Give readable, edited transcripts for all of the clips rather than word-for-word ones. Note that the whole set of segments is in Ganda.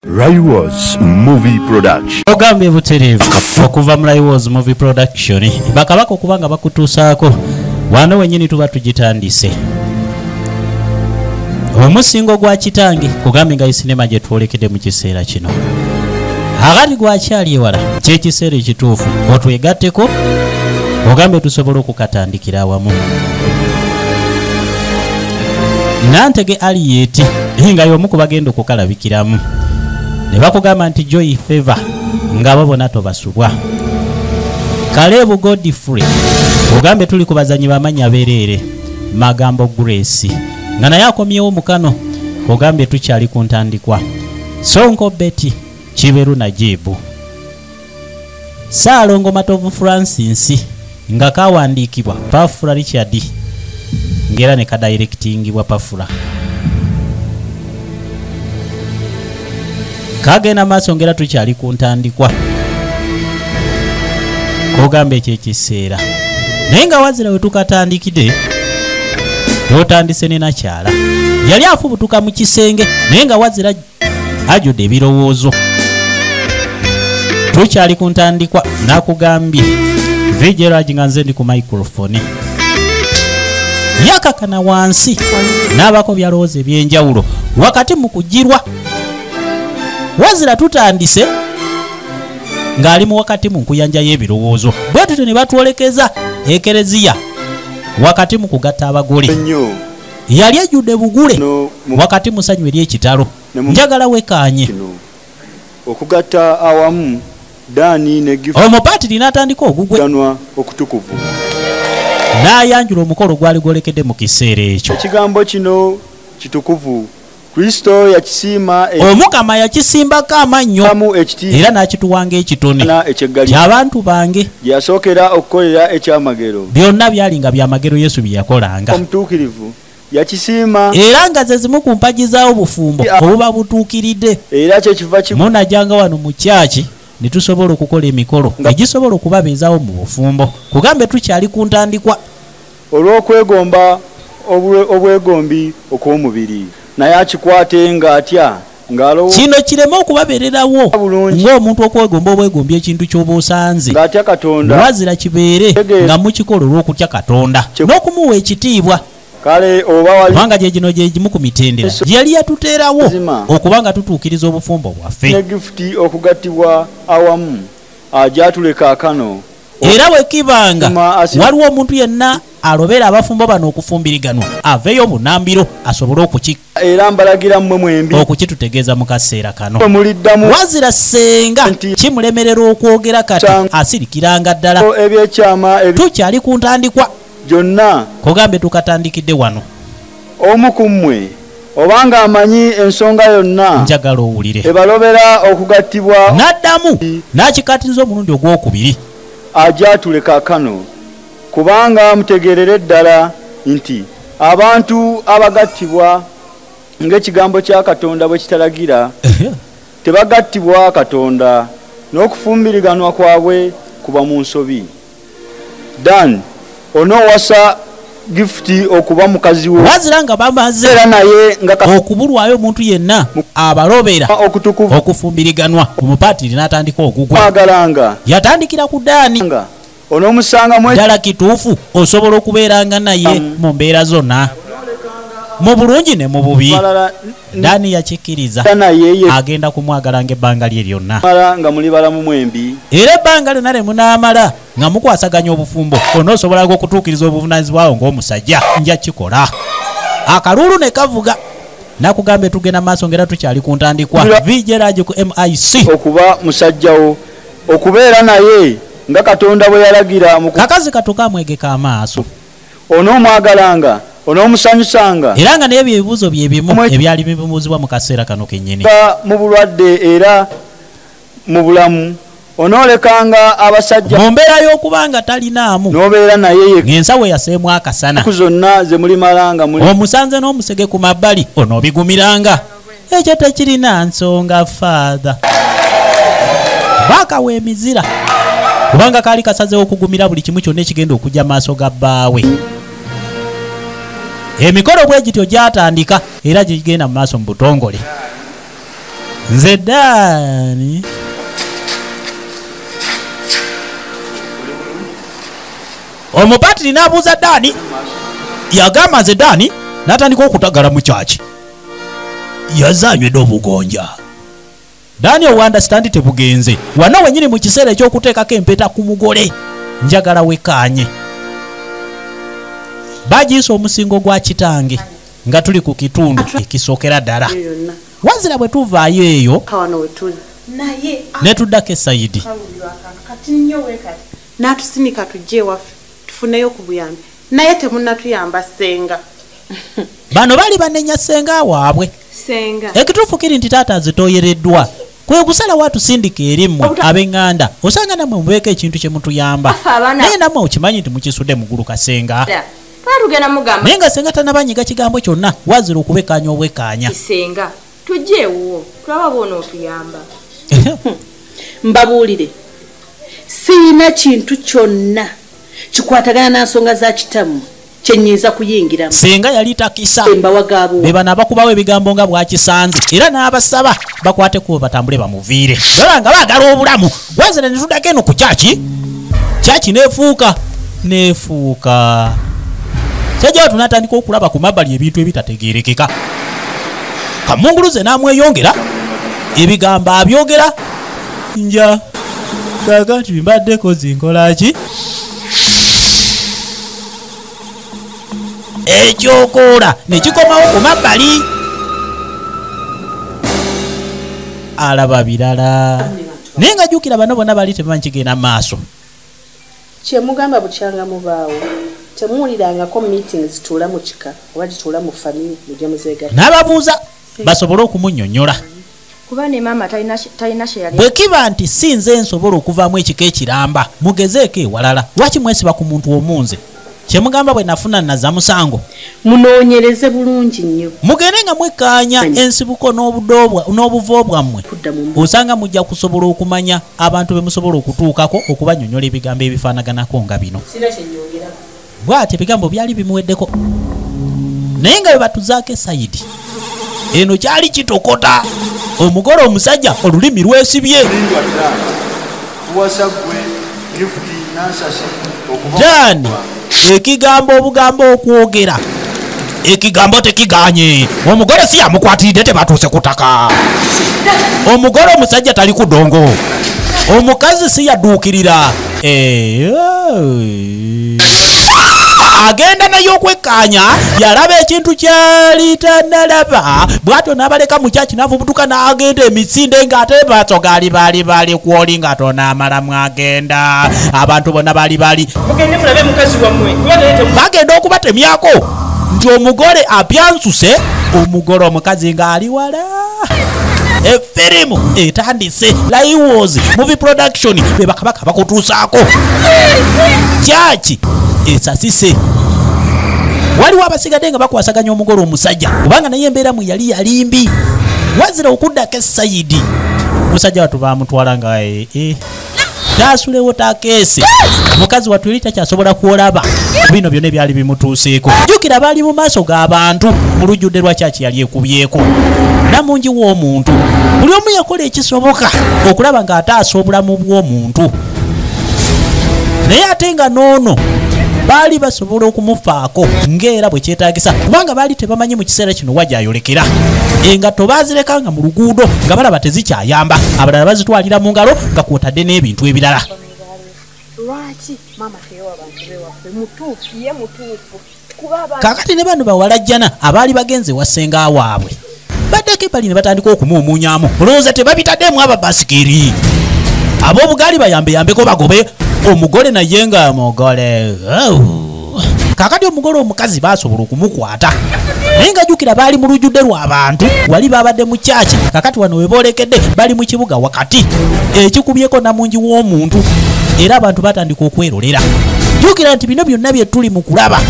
Raiwas Movie Production. Ogambye buterevu okuva mu Raiwas Movie Production. Bakabako kubanga bakutuusaako wano wenyini tuba tugitandise. Omusingo gwa kitange kugambye nga sinema gye twolekede mu kiseera kino. Agati gwakyali ewala ky'ekiseera ekituufu otwegatteko ogambye tusobola okukatandikira awamu. Nantege Aliyeti nga y'omu ku bagenda okukalabikiramu. Ne bakugamba nti Joy Favor ngabo bona tobasubwa. Kalebu Godfrey ogambe tuli ku bazanyi bamanya bereere Magambo Grace nga naye akomyewo mukano ogambe tukyali ku ntandikwa. Sonko Betty Kiberu Najibu Saalongo Matovu Francis nga kawandiikibwa Pafula Richard ngera ne kadirectingibwa Pafula. Kagena maaso ngera tukyali ku ntandikwa kogambe ekyekiseera naye nga wazira we tukatandikide totandise ne nakyala yali afubutuka mu kisenge naye nga wazira ajudde ebirowoozo. Tukyali ku ntandikwa nakugambye Vigerage nga nze ndi ku microphone yakakana wansi n'abako byalowooza ebyenjawulo wakati mu kugirwa. Wazira tutandise ng'ali mu wakati mu nkuyanja y'ebirowoozo bwe tutyo ne batwolekeza ekereziya wakati mu kugatta abagole yali ejjudde bugule wakati musanyu ery'ekitalo njagala wekaanye okugatta awamu Dani ne Gift omupaatiri n'atandika ogugwe okutukuvu n'ayanjula omukolo gwali gwolekedde mu kiseera ekyo. Ekigambo kino kitukuvu Kristo yakisiima Omukama yakisimbako amannyo era n'akituwanga ekitone ky'abantu bange yasookera okukolera ekyamagero byonna byali nga byamagero Yesu bye yakolanga. Omutuukirivu yakisiima era nga ze zimu ku mpagi zaawo bufumbo obuba butuukiridde era kyekiva munajjanga wano mu kyaki ne tusobola okukola emikolo egisobola okubabeezaawo mu bufumbo kugambe tukyali ku ntandikwa olw'okwegomba obwegombi okw'omubiri naye akikwate ng'atya ng'alowo kino kireme okubabeererawo ng'omuntu okwegomba obwegombi ekintu ky'oba osanze ng'atya Katonda wazira kibeere nga mukikola olw'okutya Katonda n'okumuwa ekitiibwa. Kale oba wali kubanga gye gino gye gimu ku mitendera yali yatuteerawo okubanga tutuukiriza obufumbo bwaffe ne Gift okugattibwa awamu ajatuleka akano era wekibanga waliwo omuntu yenna alobera abafumbo bano okufumbiriganwa aveeyo bunambiro asobole era mbalagira mmwe mwembi okukitutegeeza mu kaseera kano wazira senga kimulemerera okwogera kati asirikiranga ddala ebyekyama tukyali ku ntandikwa gyonna kugambe tukatandikidde wano. Omu ku mmwe obanga amanyi ensonga yonna njagala owulire ebalobera okugattibwa n'addamu n'akikatiriza omulundi ogwokubiri ajatuleka kano kubanga mutegerere ddala nti abantu abagattibwa ng'ekigambo kya Katonda bwe kitalagira tebagattibwa Katonda n'okufumbiriganwa kwabwe kuba mu nsobi. Dan onoowasa Gift okuba mukazi we wazira nga bamaze era naye nga okubulwayo omuntu yenna abalobera okutukuvu okufumbiriganwa omupaatiri n'atandika ogugwe agalanga yatandikira ku Dani onoomusanga ddala kituufu osobola okubeeranga naye mu mbeera zonna mu bulungi ne mu bubi. Dani yakikkiriza agenda kumwagalanga ebbanga lye lyonna nga muli balamu mwembi era ebbanga lyonna lye munaamala nga mukwasaganya obufumbo onoosobola okutuukiriza obuvunaanyizibwawo ng'omusajja nja kikola akalulu ne kavuga nakugambe tugenda maaso ngera tukyali ku ntandikwa Vigerage ku MIC okuba musajjawo okubeera naye nga Katonda bwe yalagira kakazi katukamwegeka amaaso onoomwagalanga onoomusanyusanga era nga naye ebibuuzo bye bimu ebyali bibuuzibwa mu kaseera kano kennyini mu bulwadde era mu bulamu onoolekanga abasajja mu mbeera y'okubanga talinaamu n'obeera naye ng'ensawo yaseemu akasana zonna ze mulimalanga omusanze n'omusege ku mabbali onoobigumiranga ekyo tekirina nsonga faatha baakawa emizira kubanga kaali kasazeewo okugumira buli kimu kyonna ekigenda okujja maaso ga bbaawe. Emikolo bwe gityo gyatandika era gigenda mu maaso mu butongole nze Dani. Omupatiri n'abuuza Dani yagamba nze Dani n'atandika okutagala mu kyaki yazanywedde obugonja. Dani owandastand tebugenze wano wenyini mu kiseera ekyokuteekako empeta ku mugole njagala wekaanye bagiisa omusingo gwa kitange nga tuli ku kitundu ekisookera ddala wazira bwe tuvaayo eyo ne tuddako esayidi n'atusinika tujje ewaffe tufuneyo ku buyambi naye temunnatuyamba Ssenga. bano bali banenya Ssenga waabwe. Ekituufu kiri nti taata azitooyereddwa kwe kusalawo atusindika erimmwe ab'eŋŋanda osanga nammwe mubeeko ekintu kye mutuyamba naye nammwe okimanyi nti mukisudde mugulu ka Ssenga naye nga Ssenga tanabanyiga kigambo kyonna wazira okubekaanya obwekaanya. tujjeewo tulaba boona otuyamba. Mbabuulire siina kintu kyonna kikwatagana na nsonga za kitammwe kyenyiza kuyingiramu. Ssenga yali takisa mbawagaabo be bano abakubawo ebigambo nga bwakisanze era n'abasaba bakwateko batambule bamuviire era nga baagala obulamu wazira ne tuddako eno ku kyaki neefuuka sajjawo tunatandika okulaba ku mabbali ebintu ebitategeerekeka. Kamunguluze n'amweyongera ebigambo abyogera nja kaga nti mbaddeko zinkolaki ekyokoola nekikomawo ku mabbali alaba birala naye nga jjukira bano bonna bali tebamanyi kigenda mu maaso. kyemugamba bukyanga mubaawo temuwulirangako meetings zituula mu kika oba gituula mu family mujje muzeegala n'ababuuza basobole okumunnyonnyola kuba ne maama talina kye yali bwe kiba nti si nze nsobola okuvaamu ekika ekiramba mugezeeko ewalala lwaki mwesiba ku muntu omunze kyemugamba bwe nafuna naza musango munoonyereze bulungi nnyo mugende nga mwekkaanya ensibuko n'obuvo bwammwe osanga mujja kusobola okumanya abantu be musobola okutuukako okubannyonnyola ebigambo ebifaanaganako nga bino. Bw'ati ebigambo byali bimuweddeko naye nga bwe batuzaako esayidi eno kyali kitokota omugole omusajja olulimi lwesibye. Dani ekigambo obugambo okwogera ekigambo tekiganye omugole si yamukwatiridde tebatuuse kutaka omugole omusajja tali ku ddongo omukazi si yadduukirira agenda naye okwekkaanya yalaba ekintu kyali tanalaba bw'atyo n'abaleka mu kyaki n'avubutuka n'agenda emisinde ng'ate maaso gaali bali kwoli nga tonaamalamu agenda abantu bonna bali bagenda okubatemyako nti omugole apyansuse omugole omukazi ng'ali wala. Efirimu etandise Laiwozi movie production be bakabaka bakutuusaako kyaki esasise waliwo abasigadde nga bakwasaganya omugole omusajja kubanga naye embeera mwe yali yalimbi wazira okuddako esayidi musajja watu bamutwala nga taasulewo takeese mukazi watu eri takyasobola kwolaba bino byonna ebyali bimutuuseeko jjukira baali mu maaso g'abantu mu lujjudde lwa kyaki yali ekubyeko namungi w'omuntu buli omu yakola ekisoboka okulaba ng'ataasa obulamu bw'omuntu naye ate nga noono baali basobola okumufaako ng'era bwe kyetaagisa kubanga baali tebamanyi mu kiseera kino wajayolekera engatto baazireka nga mu luguudo nga balaba tezikyayamba abalala bazitwalira mu ngalo nga kwotadde n'ebintu ebirala. Kaakati ne bano bawalajjana abaali bagenze wa Ssenga waabwe baddeko ebbali ne batandika okumuumuunyaamu olowooza tebabitaddemu ababasikiri ab'obugaali bayambeyambeko bagobe omugole naye nga mugole kakati omugole omukazi basobola okumukwata naye nga jjukira baali mu lujjudde lw'abantu wali babadde mu kyaki kakati wano we boolekedde bali mu kibuga wakati ekikubyeko namungi w'omuntu era abantu batandika okwerolera jjukira nti bino byonna bye tuli mu kulaba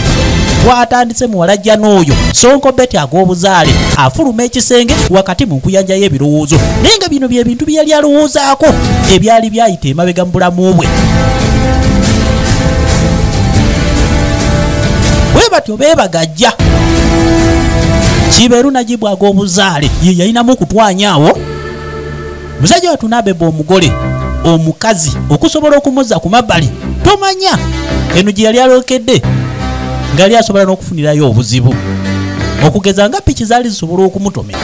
twatandise muwalajja n'oyo Sonko Beti ag'obuzaale afuluma ekisenge wakati mu nkuyanja y'ebirowoozo naye nga bino bye bintu bye yali alowoozaako ebyali byayita emabega mu bulamu bwe. Bwe batyo beebagajja Kiberu Najibu ag'obuzaale ye yalinamu okutwanyaawo musajja wattu n'abeba omugole omukazi okusobola okumuza ku mabbali tomanya eno gye yali alokedde nga yali asobola n'okufunirayo obuzibu okugeza nga piki zaali zisobola okumutomera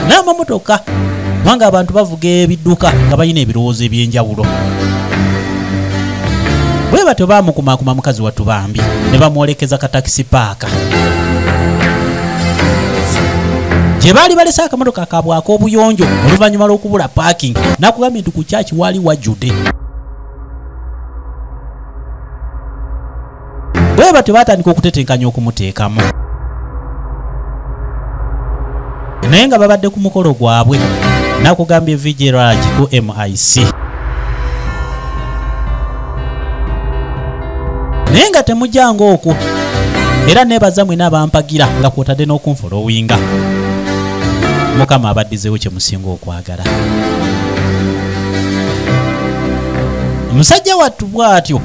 n'amamotoka kubanga abantu bavuga ebidduka nga balina ebirowoozo eby'enjawulo bwe batyo baamukumaakuma mukazi wattu bambi ne bamwolekeza katakisi paaka gye baali balese akamotoka kaabwe ak'obuyonjo oluvannyuma lw'okubula paaking n'akugambye nti ku kyaki waali wajjudde bwe batyo baatandika okutetenkanya okumuteekamu naye nga babadde ku mukolo gwabwe n'akugambye vigilage ku MIC naye nga temujjanga okwo era neebaza mwena abampagira nga kwotadde n'okunfolowinga mukama abaddizeewo kye musinga okwagala musajja wattu bw'atyo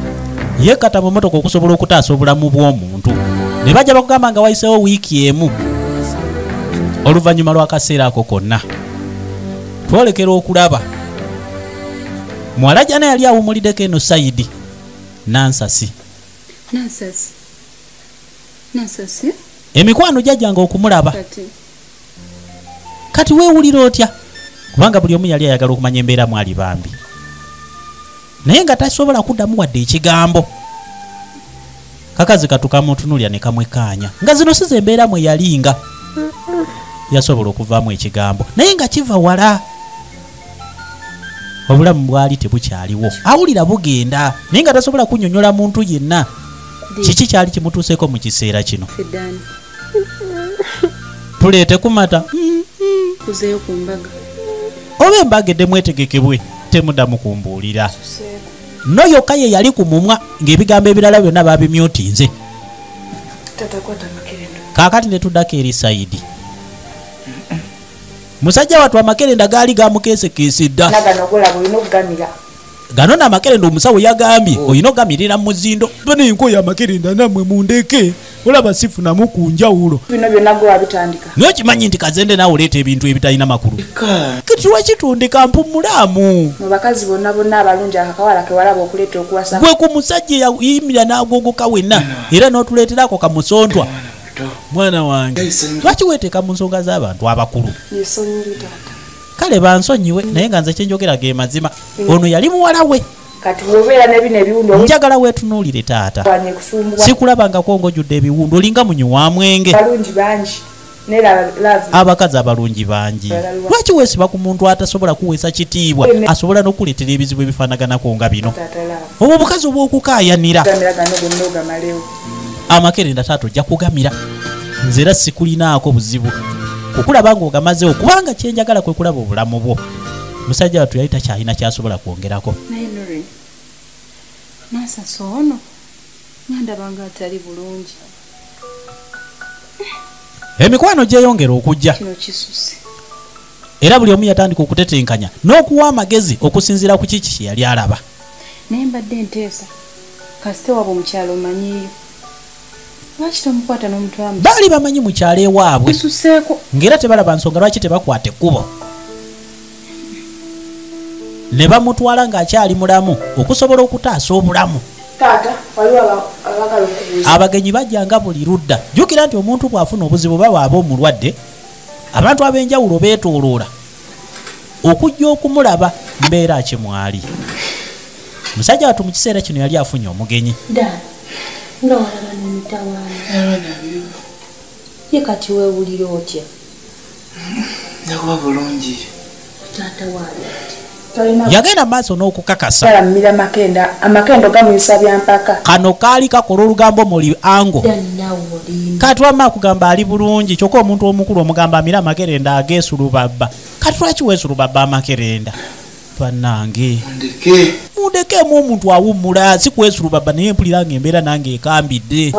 yeekata mu motoka okusobola okutaasa obulamu bw'omuntu ne bajja bakugamba nga wayiseewo wiiki emu oluvannyuma lw'akaseera ako konna twolekera okulaba muwala jana yali awumuliddeko eno sayidi nansasi emikwano gyajjanga okumulaba kati weewulira otya kubanga buli omu yali ayagala okumanya embeera mwali bambi naye nga tasobola kuddamu wadde ekigambo kakazi katukamutunulya ne kamwekaanya nga zino si ze mbeera mwe yalinga yasobola okuvaamu ekigambo naye nga kiva wala obulamu bwali tebukyaliwo awulira bugenda naye nga tasobola kunnyonnyola muntu yenna kiki kyali kimutuuseeko mu kiseera kino tuleete kumata oba embaga edde mwetegekebwe temuddamu kumbuulira no yokka ye yali ku mumwa ng'ebigambo ebirala byonna babimyutinze kaakati ne tuddako eri sayidi musajja wattu amakerenda gaali gamukeesekeesedda gano n'amakerenda omusawo yagambye olina ogamirira mu zindo bano enkoyo amakerenda nammwe mundeke olaba sifunamu ku njawulo bino byonna gwe wabitandika naye okimanyi nti kazende naawe oleeta ebintu ebitalina makulu kati lwakitundika mpumulamu mu bakazi bonna bonna abalungi akakawala ke walaba okuleeta okuwasa gwe ku musajja yayimira n'agogoka wenna era n'otuleeterako kamusontwa mwana wange lwaki weeteeka mu nsonga z'abantu abakulu kale bansonyiwe naye nga nze kyenjogera ge mazima ono yali muwala we kati bw'obeera ne bino ebiwundu njagala weetunuulire taata sikulabangako ng'ojjudde ebiwundu olinga munywa mwenge balungi bangi abakazi abalungi bangi lwaki weesiba ku muntu atasobola kuweesa kitiibwa asobola n'okuleetera ebizibu ebifaanaganako nga bino obwo obukazi obw'okukaayanira amakerenda taata ojja kugamira nze era sikulinaako buzibu kukulaba ng'ogamazeewo kubanga kyenjagala kwe kulaba obulamu bwo musajja wattu yali takyalina kyasobola kwongerako nasasa ono nandabanga atali bulungi emikwano gyeyongera okujja kino kisuse era buli omu yatandika okutetenkanya n'okuwa amagezi okusinziira ku kiki kye yali alaba naye mbadde nteesa kasite waba omukyalo omanyiiyo lwaki tomukwata n'omutwamu baali bamanyi mukyalo ewaabwe bisuseeko ng'era tebalaba nsonga lwaki tebakwata ekkubo ne bamutwala ng'akyali mulamu okusobola okutaasa obulamu abagenyi bajjanga buli ludda jjukira nti omuntu bw'afuna obuzibu baba aba omulwadde abantu ab'enjawulo beetooloola okujja okumulaba mbeera kimwali musajja wattu mu kiseera kino yali afunye omugenyi ngawalaba nemitawaana ye kati weewulira otya nakuba bulungi taata waali yagenda maaso n'okukakasa talamira amakendo gamuyisa byampaka kano kaali kakola olugambo muli ango katwama akugamba ali bulungi kyokka omuntu omukulu omugamba amira amakerenda ageesulubabba kati lwaki weesulubabba amakerenda twannange mundekemu omuntu awummula si kwesulubabba naye mpulira ng'embeera nange ekambidde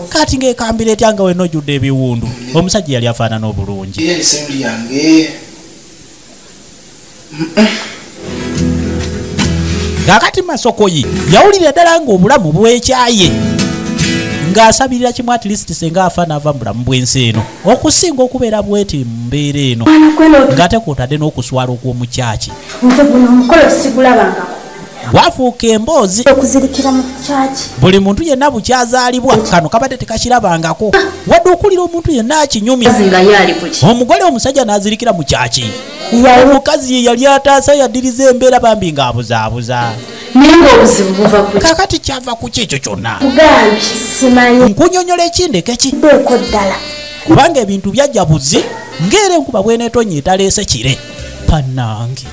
kati ng'ekambira etya nga wenna ojjudde ebiwundu omusajja yali afaanana obulungi kakati masokoyi yawulira ddala ng'obulamu bwekyaye ng'asabirira kimu at least senga afa n'ava mu bulamu bw'ensi eno okusinga okubeera bweti mu mbeera eno ng'ate kw'otadde n'okuswala okw'omukyaki nze guno omukolo sigulabangako wafuuka emboozi okuzirikira mu kyaki buli muntu yenna bukyazaalibwa kano kabadde tekakirabangako wadde okulira omuntu yenna akinyumya nga yali kuki omugole omusajja n'azirikira mu kyaki omukazi ye yali ataasa yaddiriza embeera bambi ng'abuzaabuza naye ng'obuzibu buva ku kakati kyava ku ki ekyo kyonna mugambi simanyi nkunyonyola ekindeke ki beeko ddala kubanga ebintu byajja buzi ng'era enkuba bw'eneetonnya etaleese kire pannange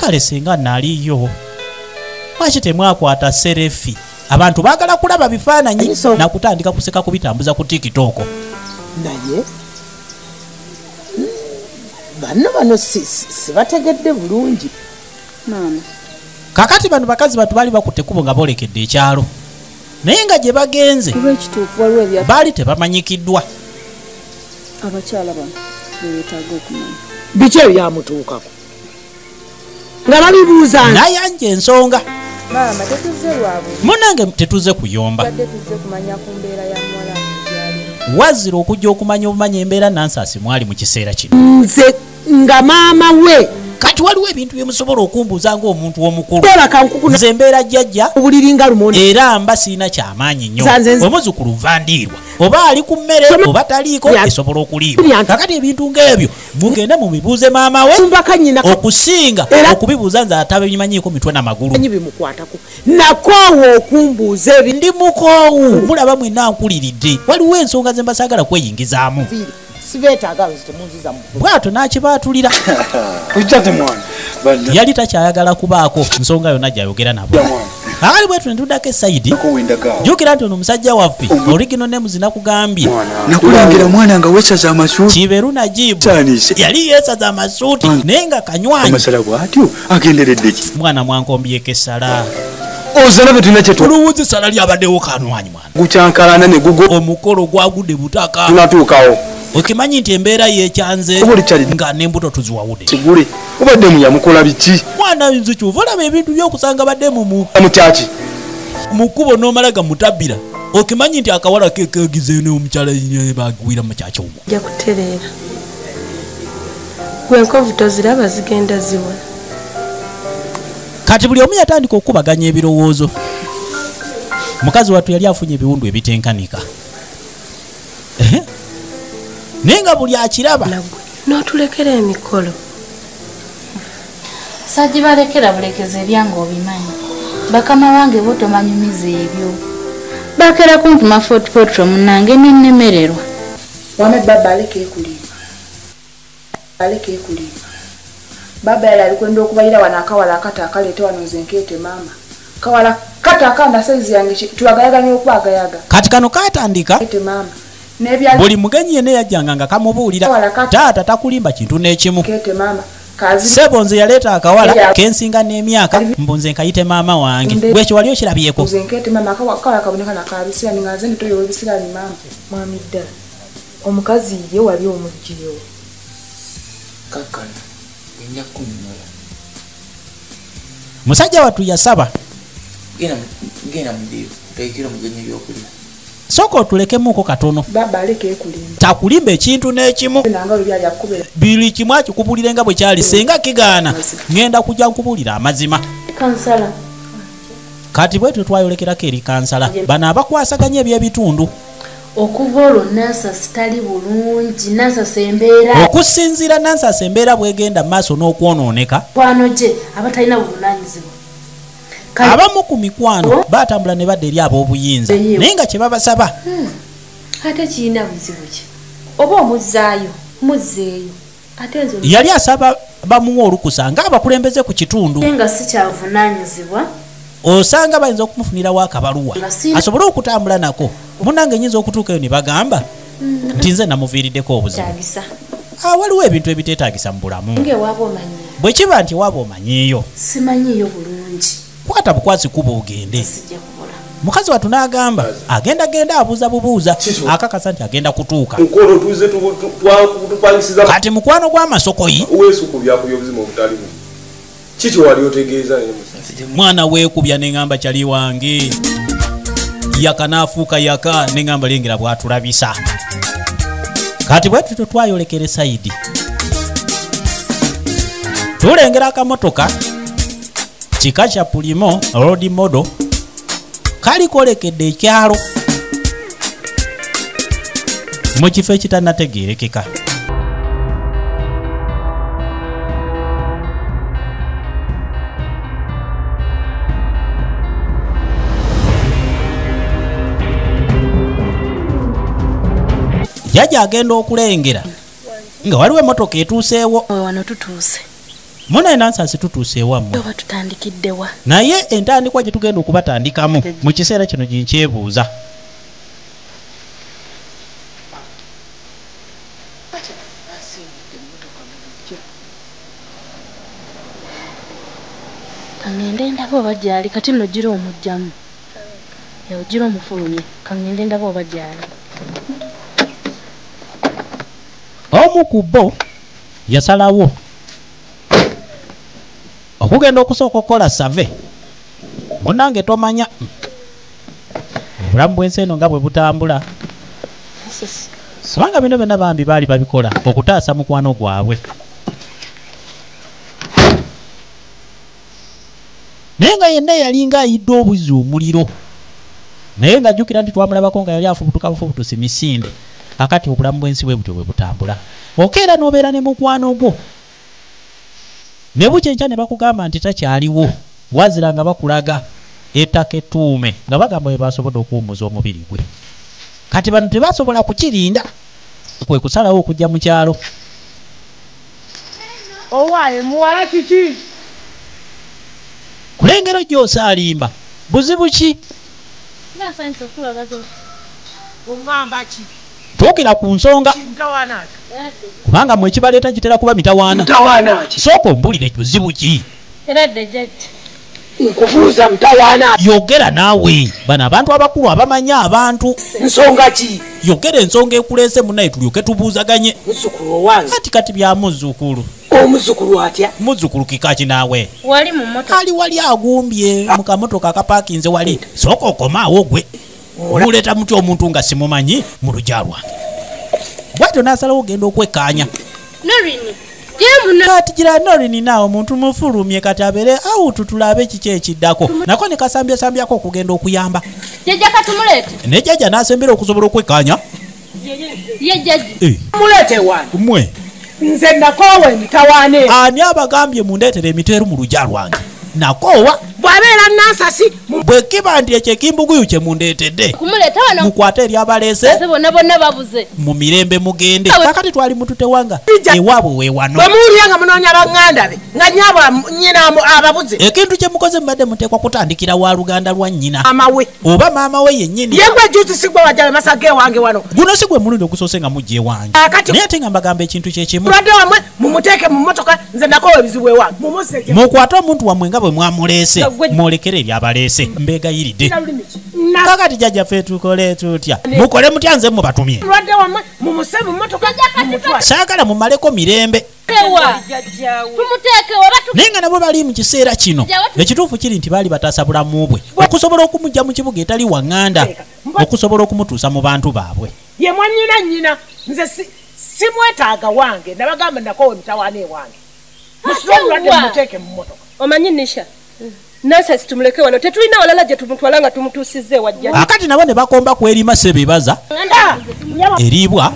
kale singa naliyo lwaki temwakwata serefi abantu baagala kulaba bifaananyi nakutandika kuseka kubitambuza ku tikitoko naye bano sibategedde bulungi maama kakati bano bakazi batu baali bakutte kubo nga boolekedde ekyalo naye nga gye bagenze kuba ekituufu waliwo ebya baali tebamanyikiddwa abakyala bano beetaaga okumanya biki ebyamutuukako nga babibuuza nayanja ensonga maama tetuze lwabwe munange tetuze kuyomba badde tuze kumanya ku mbeera ya muwala gyali wazira okujja okumanya obumanya embeera Nansaasi mwali mu kiseera kino nze nga maama we kati waliwo ebintu byemusobola okumbuuza ng'omuntu omukulu kankuku nze mbeera jjajja obuliri nga lumonde era mba siina kyamaanyi nnyo Zanze- omuzukulu nvandiirwa oba ali ku mmere oba taliiko esobola okuliibwa kakati ebintu ng'ebyo mugende mubibuuze maama we kumbaka nyina okusinga Era- okubibuuza nze atabimanyiiko mitwe n'amagulu kanyi bimukwatako nakoowa okumbuuza ebintu ndi mukoowu mulaba mwenna nkuliridde waliwo ensonga ze mbasaagala kweyingizaamu sibeetaaga nze temunziza mu bwato n'akibaatulira Ujjate mwana. Banda. yali takyayagala kubaako nsonga yonna gyayogera nabo ali bwetu ne tuddako esayidi Ko wendaka. jjukira nti ono musajja waffe origino ne muzina kugambye Nakulangira mwana nga wesaza amasuuti. kiberu najibu Saanise. yali yeesaza amasuuti naye nga kanywanyi Amasala bw'atyo agenderedde ki? mwana mwankombyeko essala Ozalabwe tulina kye tulowooza essala lyabaddewo kanwanyi mwana tugukyankalana ne gugo omukolo gwagudde butaka tunatuukawo. okimanyi nti embeera yekyanze Obuli kyali- nga n'embuto tuziwawudde Sigule. Obadde mu yamukola biki? mwana nze kyova olaba ebintu byokusanga badde Mukyaki. mu kkubo n'omala gamutabbira okimanyi nti akawala kekegize n'omukyala bagwira mu kyakyo omwo ja kutereera gwe enkovu toziraba zigenda ziwona kati buli omu yatandika okukubaganya ebirowoozo mukazi wattu yali afunye ebiwundu ebitenkanika naye nga buli akiraba nagwe n'otulekera emikolo sagibalekera bulekeza ebyange obimanyi bakama bange bo tomanyumiza ebyo bakera kuntuma fort potro munange nennemererwa wame baba aleke ekulimba aleke ekulimba baba yali alikwenda okubayira wano akawala akata akaleete wano nze nkeete maama kawala kata akanda saizi yange twagayaganya okwagayaga kati kano katandika keete maama n'ebyali buli mugenyi yenna yajjanga nga kamubuulira taata takulimba kintu n'ekimu keete maama kazi sebo nze yaleeta akawala kensinga n'emyaka mbu nze nkayite maama wange bwekyo wali okirabyeko nze nkeete maama akawala kaboneka nakabisirani nga nze nitoyo webisirani maama mwami ddala omukazi ye wali omuggiyo kakkana enja kunnyola musajja wattu yasaba genda mudiiro tekera omugenyi ebyokulya sooka otulekemuuko katono baba aleke ekulimba takulimba ekintu n'ekimu nanga byali akubera buli kimu akikubulire nga bwe kyali singa kigaana ngenda kujja nkubulira amazima kansala kati bwe twayolekerako eri kansala bano abakwasaganya ebyebitundu okuva olwo Nansasi tali bulungi Nansasi embeera okusinziira Nansasi embeera bwegenda mu maaso n'okwonooneka kwano gye abatalina buvunaanyizibwa abamu ku mikwano baatambula ne badda eri ab'obuyinza naye nga kye babasaba ate kirina buzibu ki oba omuzzaayo muzzeeyo ate nze yali asaba bamuwa olukusa ng'abakulembeze ku kitundu nga si kyavunaanyizibwa osanga bayinza okumufunirawo akabaluwa asobole okutambula nako munange nyinza okutuukayo ne bagamba nti nze namuviiriddeko obuzibu tagisa waliwo ebintu ebiteetaagisa mu bulamu ngewaaba omanyiyo bwe kiba nti waaba omanyiiyo simanyiiyo bulungi kwata bukwasi kuba ogende sijja kukola mukazi wattu n'agamba agenda abuuza bubuuza akakasa nti agenda kutuuka mukolo tuze tupangisiza kati mukwano gw'amasokoyi weesuku byakubya obuzima obutalimu kiki wali otegeeza mwana weekubya ne ŋŋamba kyali wange yakanafuuka yaka neŋŋamba lengera bwatulabisa kati bwe tutyo twayolekere sayidi tulengera akamotoka kika kya pulimo road model kali kolekedde ekyalo mu kifo ekitanategeerekeka jajja agenda okulengera nga waliwo emotoka etuuseewo wano tutuuse muna enansasi tutuuseewa mmwe oba tutandikiddewa naye entandikwa gye tugenda okubatandikamu mu kiseera kino ginkyebuuza kaŋŋende ndaba oba gyali kati nno gira omugjamu ogira omufulumye kaŋŋende ndaba oba gyali omu ku bo yasalawo okugenda okusooka okukola save munange tomanya obulamu bw'ensi eno nga bwe butambula kubanga bino byonna bambi baali babikola okutaasa mukwano gwabwe naye nga yenna yalinga ayidde obuzzi omuliro naye nga jjukira nti twamulabako nga yali afubutuka bufubutusi misinde akati obulamu bw'ensi bwe butyo bwe butambula okeera n'obeera ne mukwano gwo ne bukyenkya ne bakugamba nti takyaliwo wazira nga bakulaga ettaka ettuume nga bagamba bwe basobodde okuwummuza omubiri gwe kati bano tebasobola kukirinda kwe kusalawo okujja mu kyalo owaaye muwala kiki kulengero gy'osaalimba buzibu ki ongamba ki tuukira ku nsonga mutawaanaki kubanga mwe ekibaleeta kitera kuba mitawaana mutawaanaki sooka ombulire kizibu ki eradde jajja nkubuuza mutawaanaki yogera naawe bano abantu abakulu abamanya abantu nsonga ki yogera ensonga ekuleese munaye tulyoke tubuuzaganye muzzukulu owange kati bya muzzukulu omuzzukulu atya muzzukulu kikaki naawe wali mu moto ali wali agumbye mu kamotoka akapaakinze wali sooka okomaawo gwe muleeta muti omuntu nga simumanyi mu lujja lwange bwatyo n'asalawo ogenda okwekkaanya norini kati gira norini naawe omuntu mufulumye kati abeere awutu tulabe kiki ekiddako nako ne kasambyasambyaako okugenda okuyamba jajja katumuleete ne jjajja n'asembera okusobola okwekkaanya ye jajja muleete wange mmwe nze nakoowa emitawaana eyo ani abagambye mundeetere emiteeru mu lujja lwange nakoowa bw'abeera nansasi bwe kiba nti ekyo ekimbuguyu kye mundeetedde kumuleeta wano mukwate eri abaleese bonna bonna babuze mu mirembe mugende kakati twali mututewanga ewaabwe weewano bwe muwulira nga munoonya baŋŋanda be nga nnyabo nnyina ababuze ekintu kye mukoze mubadde muteekwa kutandikira wa luganda lwa nnyina amawe oba maama we yennyini yegwe juzi sigwe wajja masage ewange wano guno si gwe mulundi ogusoose nga mujja ewange naye ate nga mbagamba ekintu kyekimu mulwadde wammwe mumuteeke mu mmotoka nze nakoowa ebizibu ewange mumuseke mukwate omuntu wammwe nga bwe mwamuleese mwolekere eri abaleese mbeegayiridde kakati jjajjaffe tukole tutya mukole mutya nze mubatumye mulwadde wammwe mumuse mu mmotoka mumutwale saagala mumaleko mirembe naye nga nabo bali mu kiseera kino ekituufu kiri nti baali bataasa bulamu bwe okusobola okumugja mu kibuga etali waŋŋanda okusobola okumutuusa mu bantu baabwe ye mwannyina nnyina nze simwetaaga wange nabagamba nakoowa emitawaana ewange musitulwadde mumuteeke mu mmotoka omanyi nisha nansasi tumuleke wano tetulina walala gye tumutwala nga tumutuusizza ewajja akati nabo ne bakomba kwerima sebebaza eriibwa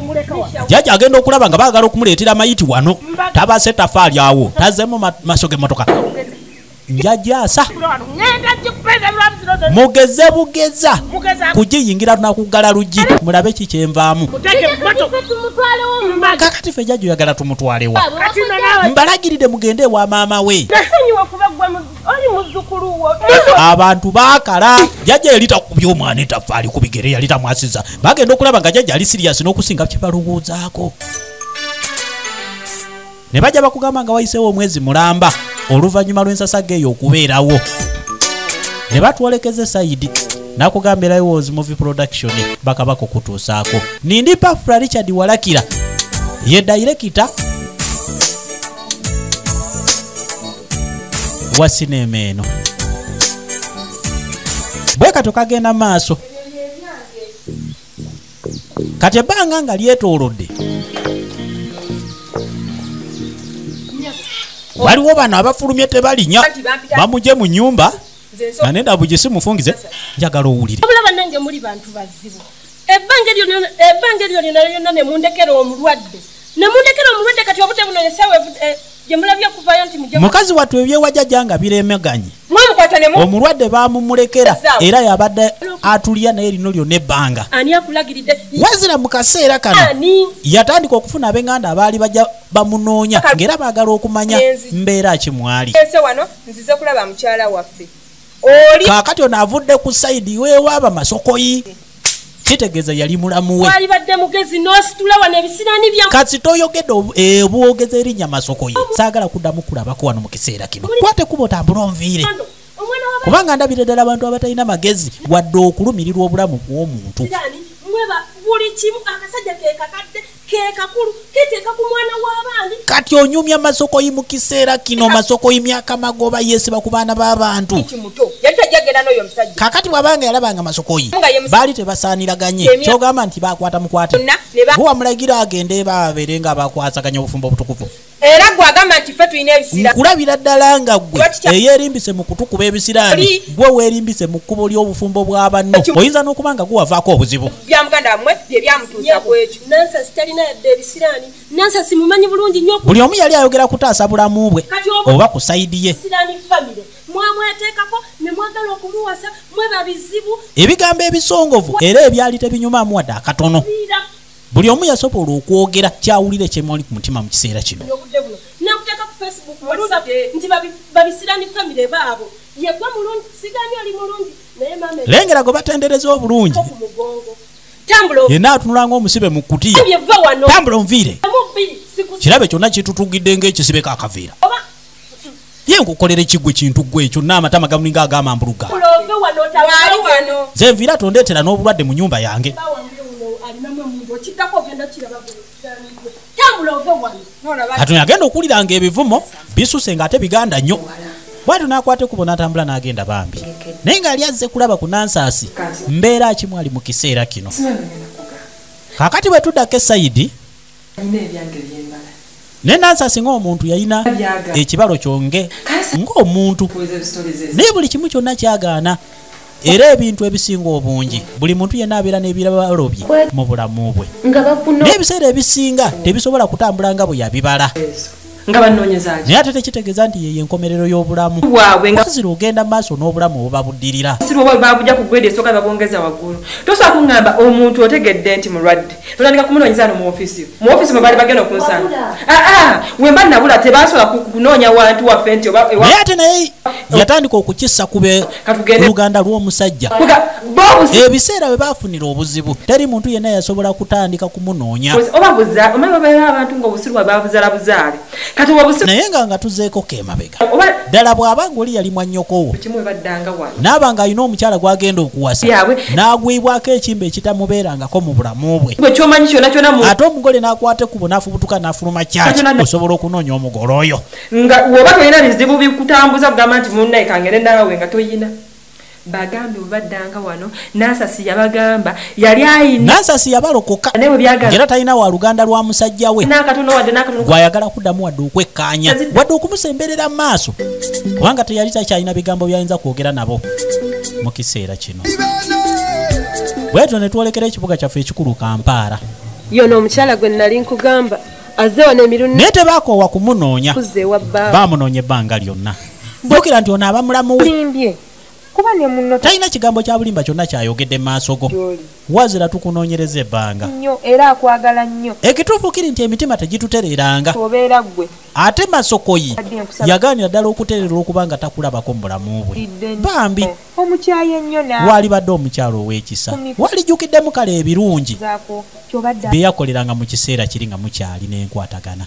jjajja agenda okulaba nga baagala okumuleetera mayiti wano tabaase tafaali awo tazeemu maaso g'emmotoka njajaasa mugeze bugeza kugiyingira nakugala luggi mulabe kikyenvaamu kakati ffe jjajja oyagala tumutwalewa mbalagiridde mugende ewa maama we abantu baakala jjajja yali takubye omwana etafaali ku bigere yali tamwasiza bagenda okulaba nga jjajja ali siriyasi n'okusinga kye balowoozaako ne bajja bakugamba nga wayiseewo omwezi mulamba oluvannyuma lw'ensasage eyo okubeerawo ne batwolekeze sayidi nakugamba Laiwoz movie production bakabako kutuusaako nindi Pafra Richard Walakira ye director wa sinema eno bwe kato kagenda maaso kati ebbanga nga lyetoolodde waliwo bano abafulumye tebalinya bamuje mu nyumba nga nenda bugisi mufungize njagala owulire obulaba nange muli bantu bazibu ebbanga eryo lyonna nemundekera omulwadde kati obudde buno yesawe gyemulabye okuvayo nti mukazi wattu ebyewajjajja nga biremeganye omulwadde bamumulekera era yabadde atulya naye lino lyonna ebbanga ani akulagiridde wazira mu kaseera kano yatandika okufuna ab'enganda abaali bajja bamunoonya ng'era baagala okumanya mbeera kimwali wano nzize kulaba mukyala waffe kaakati ono avudde ku sayidi weewaaba masokoyi kitegeeza yali mulamuwe walibadde mugezi n'ositula wano ebisiraani bya kati toyogedde obwogeza erinnya masokoyi saagala kuddamu kulabako wano mu kiseera kino kwate kuba otambula onviire kubanga ndabire ddala abantu abatalina magezi wadde okulumirirwa obulamu bw'omuntu buli kimu akasajja kekakadde kekakulu keteeka ku mwana w'abandi kati onyumya masokoyi mu kiseera kino masokoyi myaka magoba yesiba ku baana b'abantu kakati bw'abanga yalabanga masokoyi baali tebasaaniraganye kyogamba nti bakwata mukwate gwe wamulagira agende ebababeere nga bakwasaganya obufumbo obutukuvu era gwagamba nti ffe tulina ebisira nkulabira ddala nga gwe eyeerimbise mu kutukuba ebisiraani gwe weerimbise mu kkubo ly'obufumbo bwa banno oyinza n'okuba nga guwavaako obuzibu bya muganda wammwe bye byamutuusa ku ekyo nansasi talina yadde ebisiraani nansasi mumanyi bulungi nnyo buli omu yali ayogera kutaasa bulamu bwe oba ku sayidi ye famire mwamweteekako ne mwagala okumuwasa mweba bizibu ebigambo ebisongovu era ebyali tebinyumamu wadde akatono buli omu yasobola okwogera kyawulire kyemwali ku mutima mu kiseera kino nakuteeka ku Facebook nti babisirani famire baabo yegwe mulungi sigani oli mulungi naye mame lengera gwe batendereza obulungi yenna atunula ng'omusibe mu kkutiya tambula onviire kirabe kyonna kitutugidde ng'ekisibe kakaviira ye nkukolera ekigwe kintu gwe ekyo n'amatama gamulinga agamambuluga nze nviira tondeetera n'obulwadde mu nyumba yange kati yagenda okuwuliranga ebivumo bisuse ng'ate biganda nnyo bwatyo n'akwata ekubo n'atambula n'agenda bambi naye ng'ali azze kulaba ku nansaasi mbeera kimu ali mu kiseera kino kaakati bwe tuddako esayidi ne nansaasi ng'omuntu yalina ekibalo kyonge ng'omuntu naye buli kimu kyonna kyagaana era ebintu ebisinga obungi buli muntu yenna abeera n'ebirabalo bye mu bulamu bwe n'ebiseera ebisinga tebisobola kutambula nga bwe yabibala nga banoonyezaaki naye ate tekitegeeza nti yeyo enkomerero y'obulamu okuzira ogenda maaso n'obulamu obuba buddirira siroba babujja ku gwedi esooka babongeza waggulu tosobola kuŋŋamba omuntu otegedde nti mulwadde totandika kumunoonyeza no mu ofisi mwe baali bagenda okunsanga wemba nabula tebasobola kunoonya wantu waffe nti naye ate naye yatandika okukissa ku luganda lw'omusajja ebiseera bwe baafunira obuzibu teri muntu yenna yasobola kutandika kumunoonya omababeera abantu ng'obusirwa babuzalabuzaale naye nga tuzeeko kemabega ddala bw'abanga oli yali mwannyoko n'abanga alina omukyala gwagenda okuwasa n'agwibwako ekimba ekitamubeerangako mu bulamu bwe ate omugole n'akwata ekubo n'afubutuka n'afuluma kyaki osobola okunoonya omugole oyo nga woba tolina bizibu bikutambuza kugamba nti munnaye kangere naawe nga toyina bagambe baddanga wano nansasi yabagamba yali ayina nansasi yabalokoka era talina wa luganda lwa musajja we gwayagala kuddamu wadde okwekkaanya wadde okumusemberera mu maaso kubanga teyali takyalina bigambo byayinza kwogera nabo mu kiseera kino bwetyo ne twolekera ekibuga kyaffe ekikulu Kampala yono omukyala gwe nali nkugamba azze wano emirundi naye tebaakoowa kumunoonya baamunoonya ebbanga lyonna jjukira nti ono aba mulamu we kuba ne munno talina kigambo kya bulimba kyonna kyayogedde mu maaso go wazira tukunoonyereza ebbanga nnyo era akwagala nnyo ekituufu kiri nti emitima tegitutereranga obeera gwe ate masokoyi yagaanira ddala okuterera okubanga takulabako mu bulamu bwe bambi omukyaye nnyo waali badde omukyalo ow'ekisa walijjukiddemu kale ebirungi bye yakoleranga mu kiseera kiri nga mukyali n'enkwatagana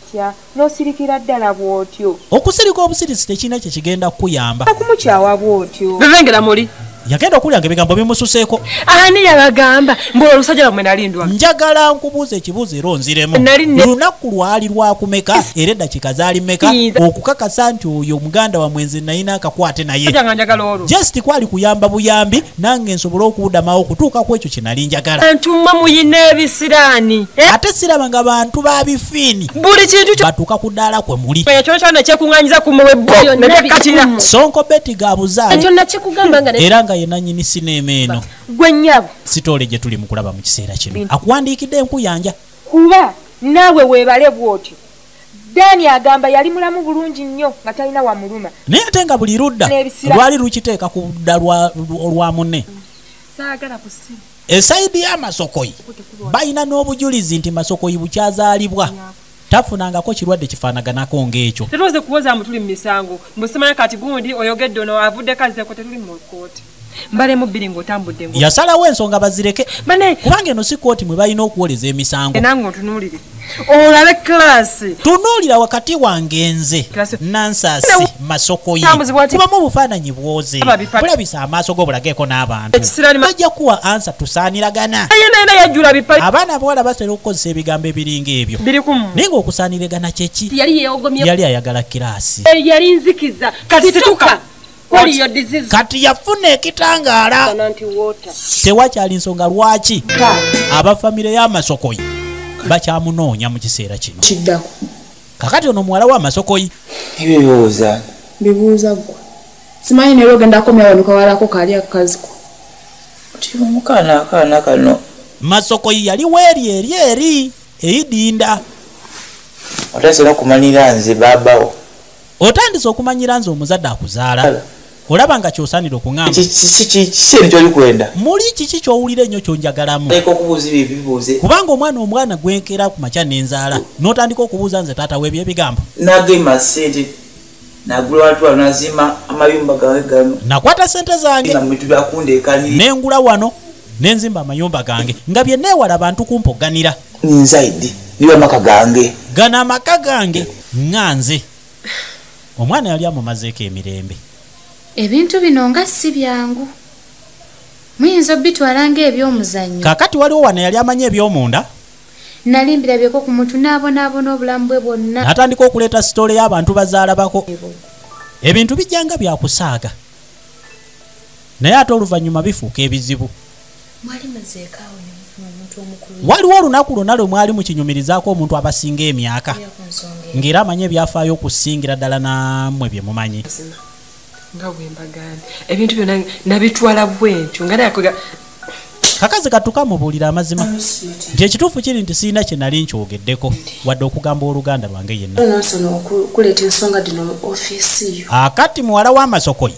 n'osirikira ddala bw'otyo okusirika obusirisi tekirina kye kigenda kukuyamba okumukyawa bw'otyo bebengera muli yagenda okulya ebigambo bimususeeko. Ani yabagamba mbu olusajja lwamwe nalindwa? Njagala nkubuuza ekibuuzo era onziremu. Lunaku lwali lwakumeka era eddakiika zaali mmeka okukakasa nti oyo muganda wa mwenzi nayina akakwate naye. Just kwali kuyamba buyambi nange nsobole okuwuddamawo okutuuka ku ekyo kye nali njagala. Ntuma muyina ebisiraani. Ate sirabanga bantu ba bifiini. Buli kintu batuuka ku ddaala kwe muli. Ekyo kyonna kyekuŋŋanyiza ku muwe bo ne bekkatira. Sonko Betty Gabuzaale. Ekyo nakikugamba nga era nga ye nannyini sineema eno. Gwe nnyabo. Sitoole gye tuli mu kulaba mu kiseera kino. Akuwandiikidde enkuyanja. Kuba naawe weebale bw'otyo. Dani agamba yali mulamu bulungi nnyo nga talina wamuluma. Naye ate nga buli ludda lwali lukiteeka ku dda lwa munne. Saagala kusiba. Esayidi y'Amasokoyi balina n'obujulizi nti Masokoyi bukyazaalibwa. Tafunangako kirwadde kifaanaganako ng'ekyo. Tetuze kuwoza mutuli mu misango. Mbusimanya kati gundi oyogedde ono avudde kazeko tetuli mu kooti. Mbale mu bbiri ng'otambudde ngo. Yasalawo ensonga bazireke. Kubanga eno si kooti mwe balina okuwoleza emisango. Nange ontunuulire. Olabe klasi. Tunuulira wakati wange nze Nansasi Masokoyi. Kubamu obufaananyi bwoze. Bulabisa amaaso go bulageeko n'abantu. Bajja kuwa ansa tusaaniragana. Abaana abawala batera okukozesa ebigambo ebiringa ebyo. Naye ng'okusaaniragana kyeki? Yali ayagala kiraasi. Yali nzikiza. Kati situka. Kati yafuna ekitangaala. Tewakyali nsonga lwaki abafamire y'Amasokoyi bakyamunoonya mu kiseera kino. Kiddako. Kakati ono muwala wa Masokoyi. Ebyo bibuuza. Bibuuza gwe. Simanyi ne lwogenda akomya wano kawalako kaali akaziko. Oti omukana kano. Masokoyi yali weeri eri eyidinda. Otandise n'okumanyira nze baabawo. Otandise okumanyira nze omuzadde akuzaala. Olaba nga kyosaanira okuŋŋamba. Kiki kyoli kwenda? Muli kiki ky'owulira ennyo ky'onjagalamu? Okubuuza ebibuuze. Kubanga omwana gwenkera ku makya n'enzaala n'otandika okubuuza nze taata w'ebyo ebigambo. Nagema ssente nagula watu nazima amayumba gange gano. Nakwata ssente zange n'engula wano n'enzimba amayumba gange nga bye neewala abantu kumpoganira. Nzaidi niba amaka gange. Gana amaka gange ŋŋanze. Omwana yali amumazeeko emirembe. Ebintu bino nga si byangu. Muyinza obitwala ng'ebyomuzannyo. Kaakati waliwo wano yali amanyi eby'omunda. Nali mbirabyeko ku muntu n'abonaabona obulamu bwe bwonna. N'atandika okuleeta sitoole y'abantu bazaala bako. Ebintu bijjanga byakusaaga. Naye ate oluvannyuma bifuuka ebizibu. Mwali mazeeko awo omuntu omukulu. Waliwo olunaku lwonna lwe mwali mukinyumirizaako omuntu abasinga emyaka. Ng'era amanyi ebyafaayo okusingira ddala nammwe bye mumanyi. Nga bwembagane ebintu byonna nabitwala bwentyo nga nayakoga. Kakazi katukamubuulira amazima nti ekituufu kiri nti siina kye nali nkyogeddeko wadde okugamba oluganda lwange yenna. Okuleeta ensonga dino mu ofiisi yo. Akati muwala w'Amasokoyi.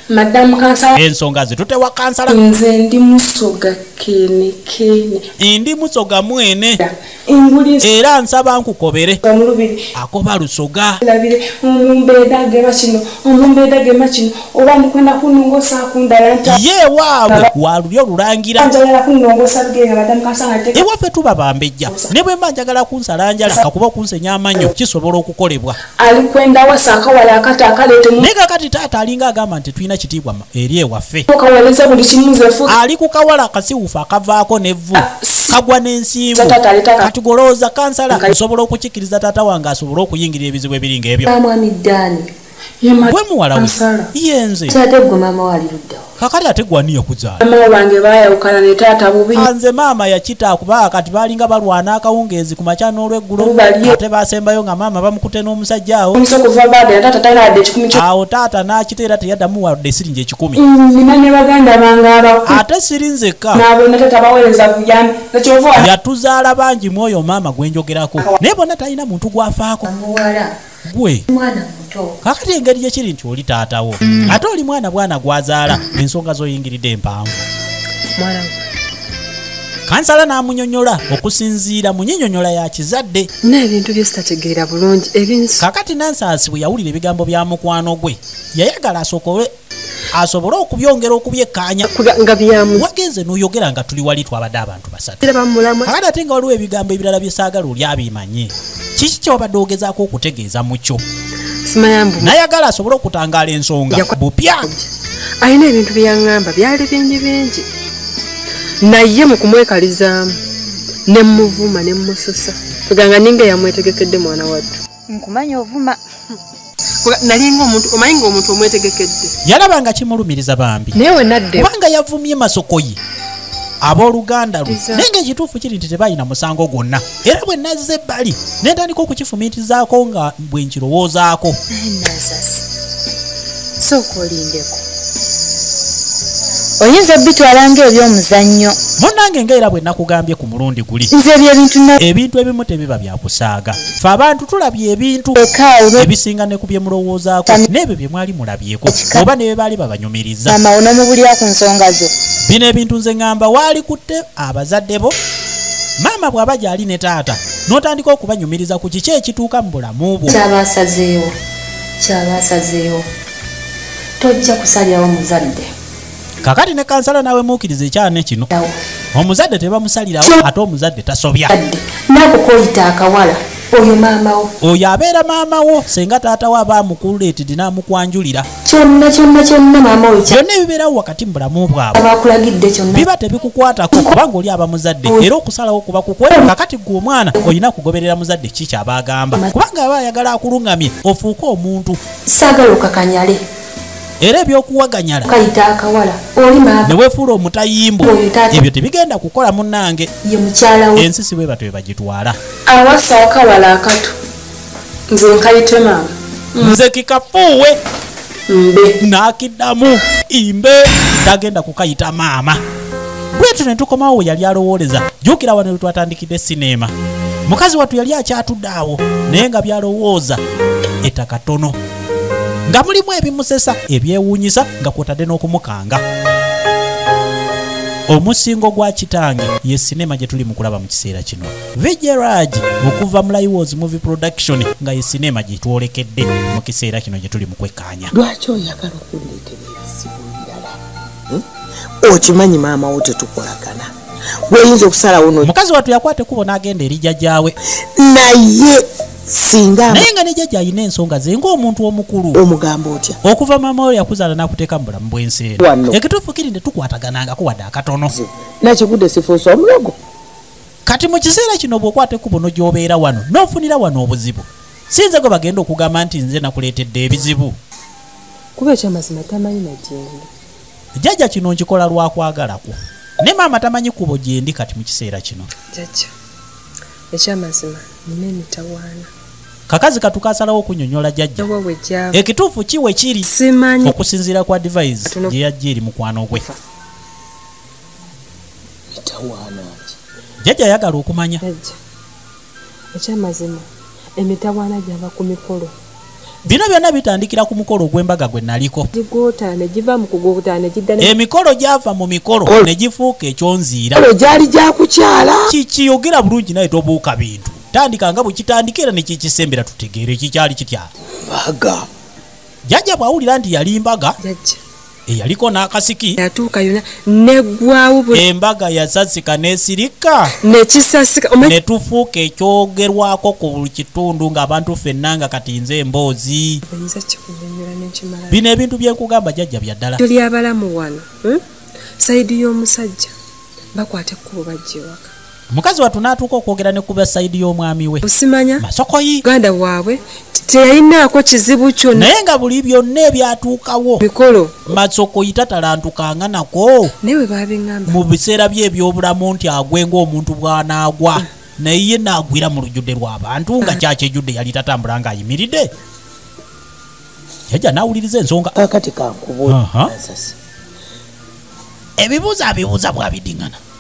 Madamu kansala. Ensonga zitutewa kansala. Nze ndi musoga kene. Ndi musoga mwene. Era nsaba nkukobere. Akoba lusoga. Omumbeera kino oba ndikwenda kunongosa akundala nta. Ye waabwe walulyo lulangira. Ewaffe tuba bambejja. Ne bwe mba njagala kunsalanjala kakuba kunsenya amannyo kisobola okukolebwa. Alikwenda wasa akawala akati akaleetemu. Naye kakati taata alinga agamba nti tulina kitiibwa eri ewaffe. Ali ku kawala akasiwufu akavaako n'evvu kagwa n'ensimbu. Kati golowooza kansala osobola okukikkiriza taata wange asobole okuyingira ebizibu ebiringa ebyo. Bwe muwala we yenze kakali ate gwani yakuzaala. Nze maama yakita kuba kati balinga balwana akawungeezi ku makya n'olweggulo ate basembayo nga maama bamukute n'omusajja awo. Awo taata n'akiteera teyaddamu wadde siringi 10. Ate siri nzekka yatuzaala bangi mwoyo maama gwenjogerako naye bonna talina muntu gwafaako. Gwe kakati engeri gyekiri nti oli taatawo ate oli mwana bwana gwazaala ensonga zoyingiridde empanvu. Kansala n'amunyonyola okusinziira mu nnyinnyonnyola ya kizadde. N'ebintu bye sitategeera bulungi ebinsi. Kakati Nansasi bwe yawulira ebigambo bya mukwano gwe yayagala asobole okubyongera okubyekkaanya nga byamu. Wagenze n'oyogera nga tuli wali twabadde abantu basatu. Kakati ate nga waliwo ebigambo ebirala bye saagala oli abimanye. Kiki ky'obadde ogezaako okutegeeza mu kyo? simayambu nayagala asobole okutangaala ensonga bupya alina ebintu byeyaŋŋamba byali bingi naye mu kumwekalizaamu ne muvuma ne mususa tuganga ninga yamwetegekedde mwana wattu nkumanya ovuma nalinga omuntu omanyi ng'omuntu omwetegekedde yalabanga kimulumiriza bambi naye we nadde kubanga yavumye masokoyi abooluganda lwe naye ngaekituufu kiri nti tebalina musango gwonna era bwe nazze ebbali nentandika okukifumiitizaako nga bwe nkirowoozaako nasasi sooka olindeko oyinza obitwala ng'ebyomuzannyo munnange ngaera bwe nakugambye ku mulundi guli nze ebintu ebimu tebiba byakusaaga fe abantu tulabye ebintu ebisinga ne ku bye mulowoozaako n'ebyo bye mwali mulabyeko oba ne bye baali babanyumiriza amawono mubulya ku nsonga zo bino ebintu nze ŋŋamba waali kutte abazadde bo maama bw'aba gy'ali ne taata n'otandika okubanyumiriza ku kiki ekituuka mu bulamu bwo kyabaasazeewo tojja kusalirawo muzadde kakati ne kansala nawe muukiriza ekyane kino omuzadde tebamusalirawo ate omuzadde tasobya nakukoyita akawala oyo maamawo oyo abeera maamawo senga taatawo aba amukuleetedde n'amukwanjulira kyonna maamawo byonna ebibeerawo wakati mu bulamu bwabwe abakulagidde kyonna biba tebikukwatako kubanga oli aba muzadde era okusalawo kuba kukwe kakati gwe omwana olina kugoberera muzadde kiki kyaba agamba kubanga aba ayagala akulungamye ofuuke omuntu saagala okakanyale era ebyokuwaganyala kayita akawala oli maama ne weefuula omutayimbo ebyo tebigenda kukola munnange ye mukyalawe ensisi bwe batwe bagitwala awasa akawala akato nze nkayite maama nze kikafuuwe mbe nakiddamu imbe tagenda kukayita maama bwetu ne tukomawo we yali alowooleza jjukira wano twatandikidde sinema mukazi wattu yali akyatudde awo naye nga byalowooza ettaka tono nga mulimu ebimusesa ebyewuunyisa nga kwotadde n'okumukanga omusingo gwa kitange ye sinema gye tuli mu kulaba mu kiseera kino Vigeraj okuva mu Laiwoz Movie Production nga ye sinema gye twolekedde mu kiseera kino gye tuli mu kwekkaanya lwaki oyagala okundeetera ebizibu ndala okimanyi maama wo tetukolagana weyinza okusalawo mukazi wattu yakwata ekkubo n'agenda eri jjajjaawe naye singa naye nga ne jjajja alina ensonga ze ng'omuntu omukulu omugamba otya okuva maama we yakuzaala n'akuteeka mu bulamu bw'ensi ekituufu kiri ne tukwataganangako wadde akatono nakigudde sifuusa omulogo kati mu kiseera kino bw'okwata ekkubo n'ogy'obeera wano n'ofunira wano obuzibu sinze gwe bagenda okugamba nti nze nakuleetedde ebizibu kuba ekyamazima tamanyi nagyendi jjajja kino nkikola lwakwagalako ne maama tamanyi kubo gyendi kati mu kiseera kino jjajja ekyamazima nina emitawaana kakazi katukasalawo okunyonyola jjajja ekituufu kiwe kiri simanyi okusinziira ku advice gye yajja eri mukwano gwe jjajja ayagala okumanya ekyamazima emitawaana gyava ku mikolo bino byonna bitandikira ku mukolo gw'embaga gwe naliko gigootane giva mu kugootane gidda emikolo gyava mu mikolo ne gifuuka ekyonziira gyali gyakukyala kikiyogera bulungi naye tobuuka bintu tandika nga bwe kitandikira ne kikisembera tutegeere kikyali kitya mbaga jjajja bw'awulira nti yali mbaga eyaliko n'akasiki yatuuka yona neggwawo embaga yasasika n'esirika nekisasika ne tufuuka ekyogerwako ku buli kitundu ng'abantu ffenna nga kati nze emboozi bino ebintu byenkugamba jjajja bya ddala tuli abalamu wano sayidi y'omusajja bakwata ekkubo bajja ewaka mukazi wattu n'atuuka okwogera ne kuba sayidi y'omwami we osimanya masokoyi ganda waabwe teyalinaako kizibu kyonna naye nga buli byonna ebyatuukawo mikolo masokoyi tatalantukanga nako naye we babiŋŋamba mu biseera bye ebyobulamu nti agwe ng'omuntu bw'anaagwa naye ye naagwira mu lujjudde lw'abantu nga kyakijjudde yali tatambula ng'ayimiridde jjajja n'awuliriza ensonga kakati kankubuuza ebibuuzo abibuuza bw'abidiŋŋana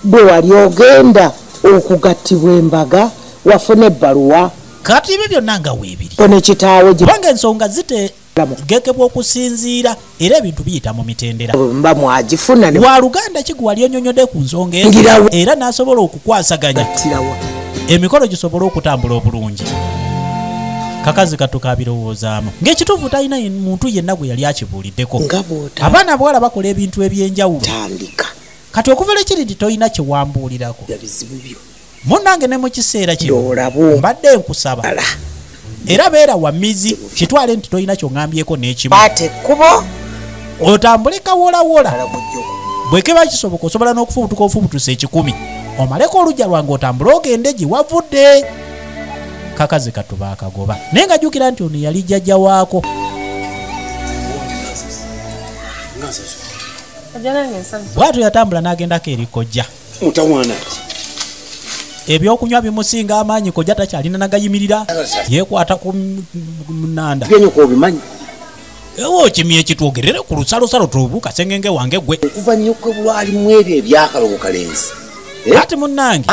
bwe wali ogenda okugattibwa embaga wafuna ebbaluwa kati ebyo byonna nga weebiri one kitaawe kubanga ensonga zitegekebwa okusinziira era ebintu biyita mu mitendera mba mwagifuna waluganda ki gwe wali onyonyodde ku nsonga era n'asobola okukwasaganya emikolo gisobole okutambula obulungi kakazi katukabirowoozaamu ng'ekituufu talina muntu yenna gwe yali akibuuliddeko abaana bwala bakola ebintu eby'enjawulo kati okuva lekiri nti tolina kyewambuulirako munnange ne mu kiseera kino mbadde nkusaba era beera wa mizi kitwale nti toyina kyongambyeko n'ekimu ate kubo otambule kawoolawola bwe kiba kisoboka osobola n'okufubutuka ofubutusa 10 omaleko olujja lwange otambule ogende gye wavudde kakazi katuba akagoba naye nga jjukira nti ono yali jjajja waako bwatyo yatambula n'agendako eri kojja mutawaana ebyokunywa bimusinga amaanyi kojja takyalina nagayimirira yeekwata ku munanda byenyoko obimanyi ewo kimi ekitwogerere ku lusalosalo tubuuka sengenge wange gwe okuva nnyo kwe bulwali mu ebyo ebyakalogo kalenzi ati munnange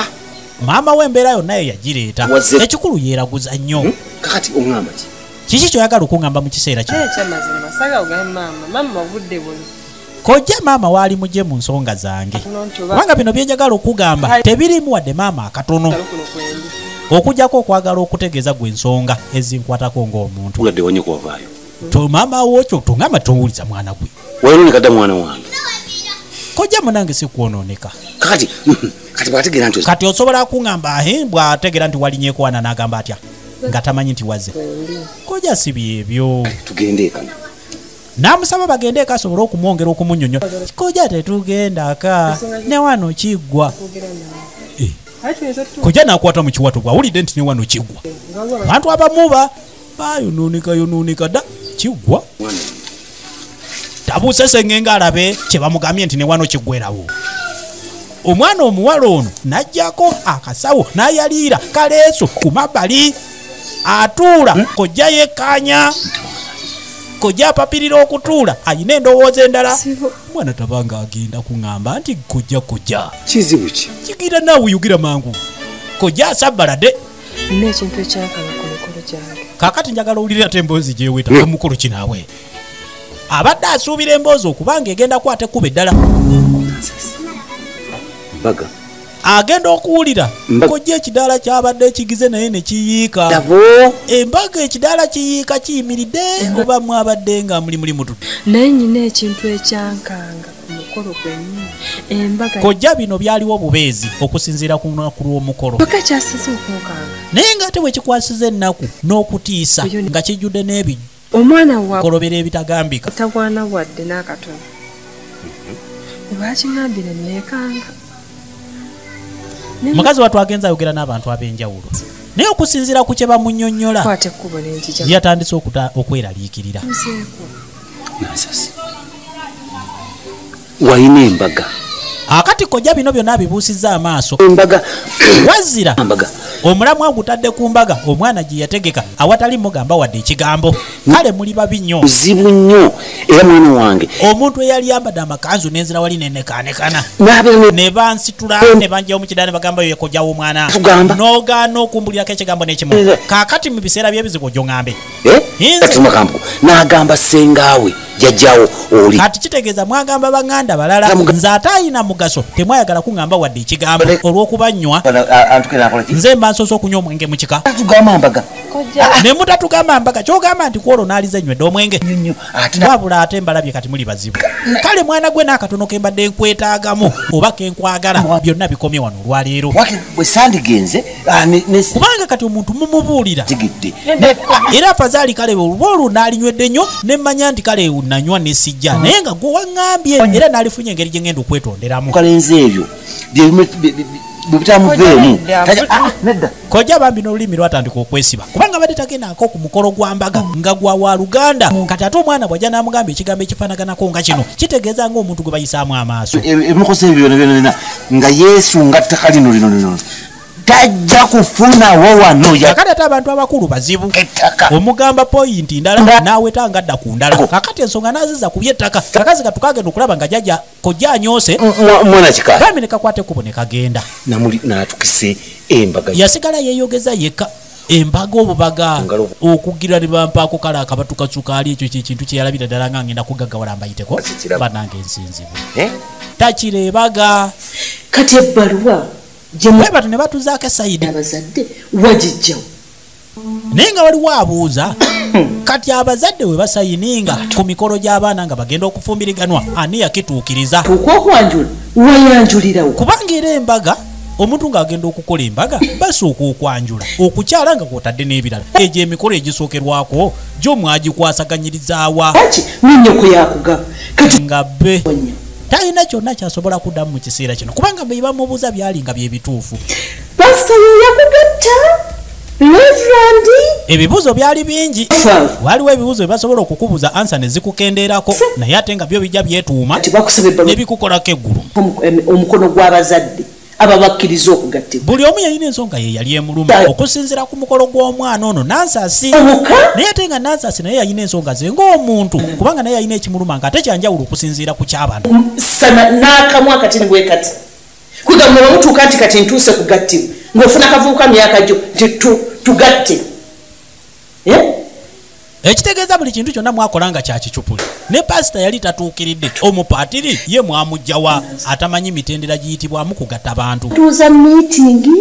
maama w'embeera yonna ye yagireeta ekikulu yeeraguza nnyo kakati oŋŋamba ki kiki kyoyagala okuŋŋamba mu kiseera kino ekyamazima saga ogambe maama obudde buno kojja maama waali mujje mu nsonga zange kubanga bino byenjagala okugamba tebirimu wadde maama akatono okugjako okwagala okutegeeza gwe ensonga ezinkwatako ng'omuntu uladde wanye kwavaayo maama wokyo tongamba towuliza mwana gwe wayonooneka dda mwana wange kojja munange sikwonooneka kati bwategeera nti kati osobola kuŋŋamba bwategeera nti walinyeko wana n'agamba atya nga tamanyi nti wazze kojja si byebyo tugende eka n'amusaba bagende eka asobole okumwongera okumunnyonnyo kojja tetugendaka ne wano kiggwa kojja n'akwata mu kiwato bw'awulidde nti ne wano kiggwa abantu abamu bayonooneka dda kiggwa tabuuse sengenge alabe kye bamugambye nti ne wano kiggwerawo omwana omuwala ono n'ajjako akasawo n'ayaliira kaleeso ku mabbali atuula kojja yekkaanya kojja apapirira okutuula ayina endowooza endala mwana tabanga agenda kuŋŋamba nti kojja kizibu ki kigira naawe yugira mangu kojja asabbalade nina ekintu ekyankala ku mikolo gyange kaakati njagala owulira te emboozi gyeweta omukulu kinaawe abadde asuubira emboozi okubanga egenda kwata ekkuba eddala baga agenda okuwulira kojja ekidaala kyabadde ekigize naye ne kiyiika embaga ekidaala kiyiika kiyimiridde oba mwabadde nga muli mutu naye nyina ekintu ekyankanga ku mukolo gwennyini embaga kojja bino byaliwo bubeezi okusinziira ku lunaku lw'omukolo paka kyasize okunkanga naye ng'ate bwe kikwasiza ennaku n'okutiisa nga kijjudde n'ebijju omwana wa kolobera ebitagambika tagwana wadde n'akatono lwakingambire neekanga mukazi wattu agenza ayogera n'abantu ab'enjawulo naye okusinziira ku kye bamunnyonnyola yatandise okweraliikirira wayina embaga akati kojja bino byonna abibuusizza amaaso embaga wazira omulamu agutadde ku mbaga omwana gye yategeka awatali mugamba wadde ekigambo kale muli babi nnyo buzibu nnyo era mwana wange omuntu eyali yambadde amakanzu n'enzira wali nenekaanekana ne bansitula ne banjawo mu kidaala ne bagamba yo kojja w'omwana n'ogaana okumbulirako ekigambo n'ekimu kaakati mu biseera by'ebizibu ojjo ŋŋambe n'agamba sengaawe jajjawo oli kati kitegeeza mwagamba baŋŋanda balala nze ate ayina mugaso temwayagala kuŋŋamba wadde ekigambo olw'okubanywa nze mba nsoose okunywa omwenge mu kika ne mutatugamba mbaga kyogamba nti kwolwo n'alize nywedde omwenge wabula ate mbalabye kati muli bazibu kale mwana gwe n'akatono ke mbadde nkwetaagamu oba kenkwagala byonna bikomye wano olwaleero bwe sandigenze kubanga kati omuntu mumubuulira era afazaali kale olwo n'alinywedde nnyo ne mmanya nti kale nanywa ne sijja naye nga gwe waŋŋambye era n'alifunye engeri gye ngenda okwetonderamu kalenzi ebyo bwebitamuveemu kojja bambi n'olulimi lwatandika okwesiba kubanga badde tagendaako ku mukolo gwa mbaga nga gwa wa luganda kati ate omwana bw'ajja n'amugamba ekigambo ekifaanaganako nga kino kitegeeza ng'omuntu gwe bayisaamu amaaso ebimukosa ebyo byonna nga yesu nga ttaka lino tajja kufunawo wano kakati ate abantu abakulu bazibu omugamba poyinti ndala naaweta nga adda ku ndala kakati ensonga naziza ku byettaka kakazi katukagenda okulaba nga jajja kojja anyoose mwana kika bambi ne kakwate ekkubo ne kagenda n'atukise embaga yasigala yeeyogeza yekka embaga obubaga okugira ne bampaako kale akabatu kasukaali ekyo kyekintu kyeyalabira ddala nga ngenda kugaggawala mbayiteko banange ensinzibu takireebaga kati ebbaluwa batu ne batuzaako esayidi abazadde wagijjawo naye nga waliwo abuuza kati abazadde we basayininga ku mikolo gy'abaana nga bagenda okufumbiriganwa ani yakituukiriza okwanjula wayanjulirawo kubanga era embaga omuntu ng'agenda okukola embaga basooka okwanjula okukyala nga kwotadde n'ebirala egyo emikolo egisookerwako gyo mwagikwasaganyirizawa ninyoko yakugaba nga bbe talina kyonna kyasobola kuddamu mu kiseera kino kubanga bwe bamubuuza byali nga byebituufu pasita yeyakugatta Reverend ebibuuzo byali bingi waliwo ebibuuzo byebasobola okukubuuza ansa ne zikukendeerako naye ate nga byo bijja byetuuma ne bikukolako eggulu omukono gw'abazadde aba bakkiriza okugattibwa buli omu yalina ensonga ye yali emuluma okusinziira ku mukolo gw'omwana ono Nansasi naye ate nga Nansasi naye yalina ensonga ze ng'omuntu kubanga naye yalina ekimuluma nga ate kyanjawulo okusinziira ku ky'abantu sana n'akamu akatini bwe kati kugamba bamutuuka nti kati ntuuse kugattibwa ng'ofuna akavubuka myaka gyo nti tugatte ekitegeeza buli kintu kyonna mwakola nga kyakicupuli ne pasita yali tatuukiridde omupaatiri ye mwamugjawa atamanyi mitendera giyitibwamu kugatta bantu tuuza miitingi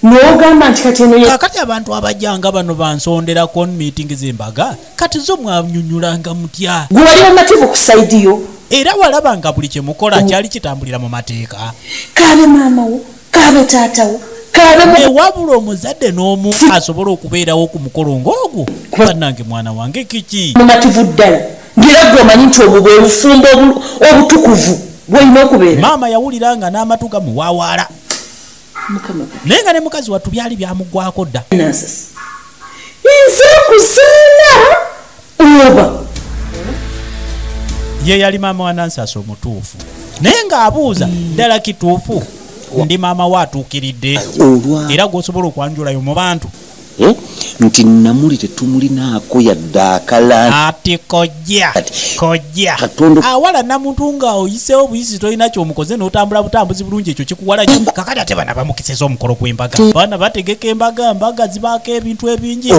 n'ogamba nti kati eno kakati abantu abajjanga bano bansonderako miitingi z'embaga kati zo mwanyunyulanga mutya gwe wali bamativu ku saidi yo era walaba nga buli kyemukola kyali kitambulira mu mateeka kaabe maamawo kaabe taatawo wabula omuzadde n'omu asobola okubeerawo ku mukolo ng'ogwo bannange mwana wange kiki mumativu ddala ngera gwe omanyi nti obwo bwe bufumbo obutukuvu bwolina okubeera maama yawulira nga n'amatu gamuwaawaala naye nga ne mukazi wattu byali byamuggwako dda nze kuzaala oba ye yali maama wa Nansasi omutuufu naye ng'abuuza ddala kituufu ndi maama waatuukiridde era gwosobola okwanjulayo mu bantu nti Namuli tetumulinaako yadde akala ati kojja awala namuntu nga oyiseewo buyisi tolina kyomukoze n'otambula butambuzi bulungi ekyo kikuwala nyo kakati ate bana bamukiseza omukolo gw'embaga baana bategeka embaga zibaako ebintu ebingi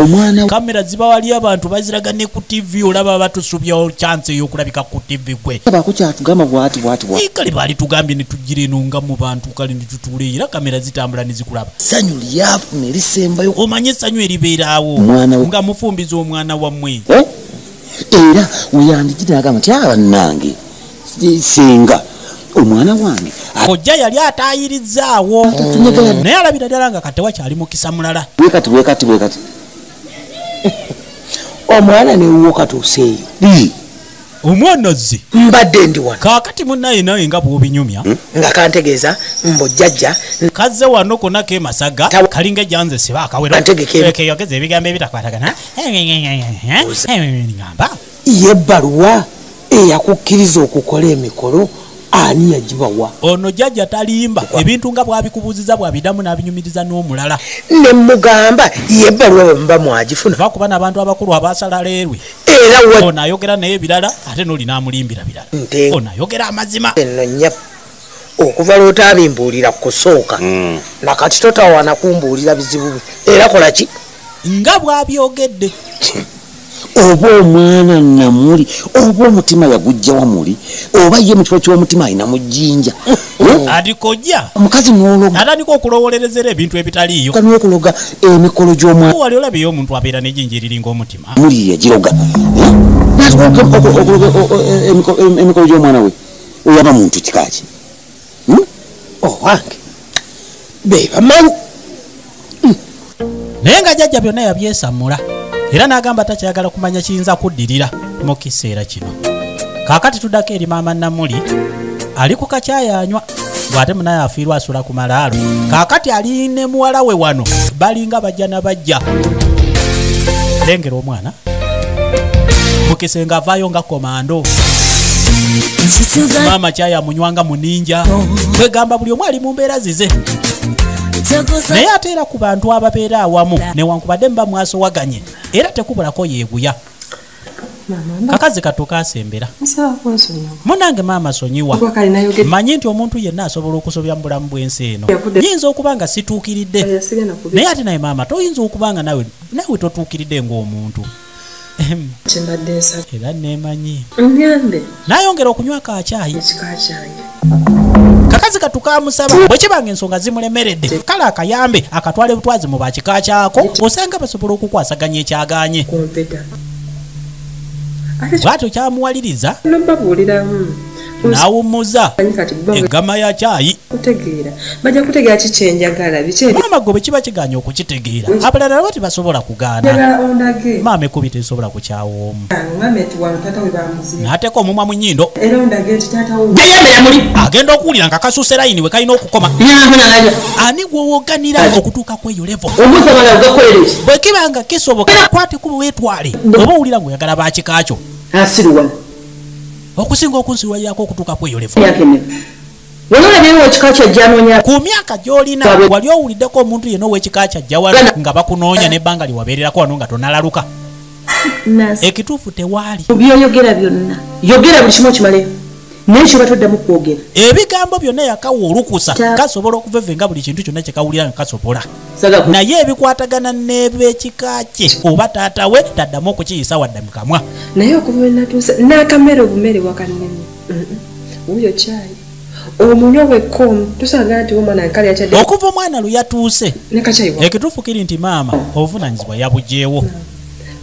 kamera zibawali abantu baziraga ne ku TV olaba batusubya chance ey'okulabika ku TV gwe baako kyatugamba bwati kale baali tugambye ne tujjira eno nga mu bantu kale ne tutuula era kamera zitambula ne zikulaba ssanyu lyafuna erisembayo omanye essanyu eribeeraawo nga mufumbiza omwana wammwe era weyandigira agamba nti abannange singa omwana wange kojja yali ataayirizzaawo naye alabira ddala nga kate wakyali mukisa mulala bwekati omwana newuwo katuuseeyo omwana zze mbadde ndi wano kaakati munnaye naye nga bw'obinyumya nga kantegeeza mbojjajja kazze wano konna k'emasaga kalinga ejjanze siba akawekeyogeza ebigambo ebitakwatagana ngamba ye ebbaluwa eyakukkiriza okukola emikolo ani yagibawa ono jjajja talimba ebintu nga bwabikubuuziza bwabiddamu n'abinyumiriza n'omulala ne mugamba ye ebbaluwa bwe muba mwagifuna bakuba n'abantu abakulu abasala leerwe era ono ayogera naye ebirala ate n'oli n'amulimbira birala ono ayogera amazima eno nnya okuva lw'otabimbuulira kusooka nakati totawana kumbuulira bizibu era kola ki nga bw'abyogedde oba omwana Namuli oba omutima yagujja wamuli oba ye mukifo ky'omutima alina mu jjinja ati kojja omukazi n'ologa atandika okulowolerezera ebintu ebitaliiyo n'okuloga emikolo gy'omwana wali olabeyo omuntu abeera n'ejjinja eriringa omutima muli yagiroga emikolo gy'omwana we oyaba muntu kikaki owange bebamanyi naye nga jjajja byonna yabyesamula era n'agamba takyagala kumanya kiyinza kuddirira mu kiseera kino kaakati tuddako eri maama Namuli ali ku kakyayanywa bw'ate munaye afiirwa asula ku malaalo kaakati ali ne muwala we wano balinga bajja na bajja lengera omwana mukise nga avaayo nga komando maama kyayamunywanga mu ninja kwegamba buli omu ali mu mbeera zize naye ate era ku bantu ababeera awamu newankubadde muba mwasowaganye era tekubulako yeeguya kakazi katukasembera munange maama sonyiwa manyi nti omuntu yenna asobola okusobya mu bulamu bw'ensi eno yinza okuba nga situukiridde naye ate naye maama toyinza okuba nga nawe totuukiridde ng'omuntu era nemanyi nayongera okunywa kacyayi kakazi katukamusaba bwe kibanga ensonga zimulemeredde kale akayambe akatwale butwazi mu bakika kyako osanga basobola okukwasaganya ekyaganye bwatyo kyamuwaliriza nawumuza egama ya chai kutegeera bajja kutegeera kikyenjagala biki mama gobe kiba kiganya okukitegeera abalala nabo tebasobola kugaana maama ekubi tesobola kukyawoomu n'ateeka omumwa mu nnyindo agenda okuwulira nga kasuuse layini we kalina okukoma ani gwewoganira okutuuka kweyo levo bwe kiba nga kisoboka kwate kuba weetwale oba owulira ng'oyagala bakikakyo okusinga okunsiwayako okutuuka kweyo levo ku myaka gy'olina wali owuliddeko omuntu yenna ow'ekika kyajja wano nga bakunoonya n'ebbanga lyewabeererako wano nga tonalaluka ekituufu tewaali byoyogera byonna yogera buli kimu okimaleyo naye kyoba toddamu kwogera ebigambo byonna yakawa olukusa kasobola okuvevenga buli kintu kyonna kyekawulira nga kasobola naye ebikwatagana n'ebekika kye oba taata we taddamu okukiyisa wadda mu kamwa naye okuva we natuusa n'akamere obumere wakanene wuyo kyayi omunyo bwekkomu tusanga nti omwana nkali yakyadde okuva omwana lwe yatuuse ekituufu kiri nti maama obuvunanyizibwa yabugyeewo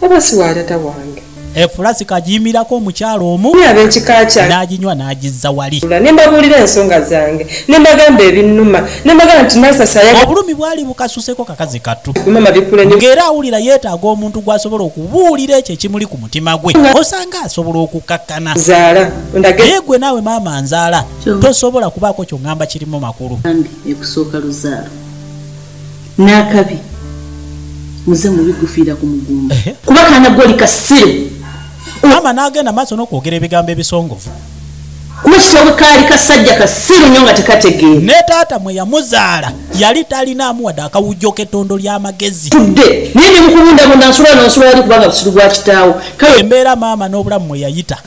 oba si wa tata wange efulasi kagiyimirako omukyalo omu n'aginywa n'agizza wali nembabuulira ensonga zange nembagamba ebinnuma nembagamba nti nasasaya obulumi bwali bukasuseko kakazi kattu ng'era awulira yeetaaga omuntu gw'asobola okubuulira ekyo ekimuli ku mutima gwe osanga asobola okukakkana naye gwe naawe maama nzaala tosobola kubaako ky'oŋŋamba kirimu makulu ekusooka luzaalo n'akabi muze mubi gufiira ku mugumba kuba kaana goli kasire maama n'agenda maaso n'okwogera ebigambo ebisongovu kuba kitobwe kaali kasajja kasiru nnyo nga tekategeera ne taata mwe yamuzaala yali talinaamu wadde akawujjo k'ettondo ly'amagezi tudde naye ne mukubundabunda nsula nonsula wali kubanga busiru bwa kitaawo embeera maama n'obulamu mwe yayita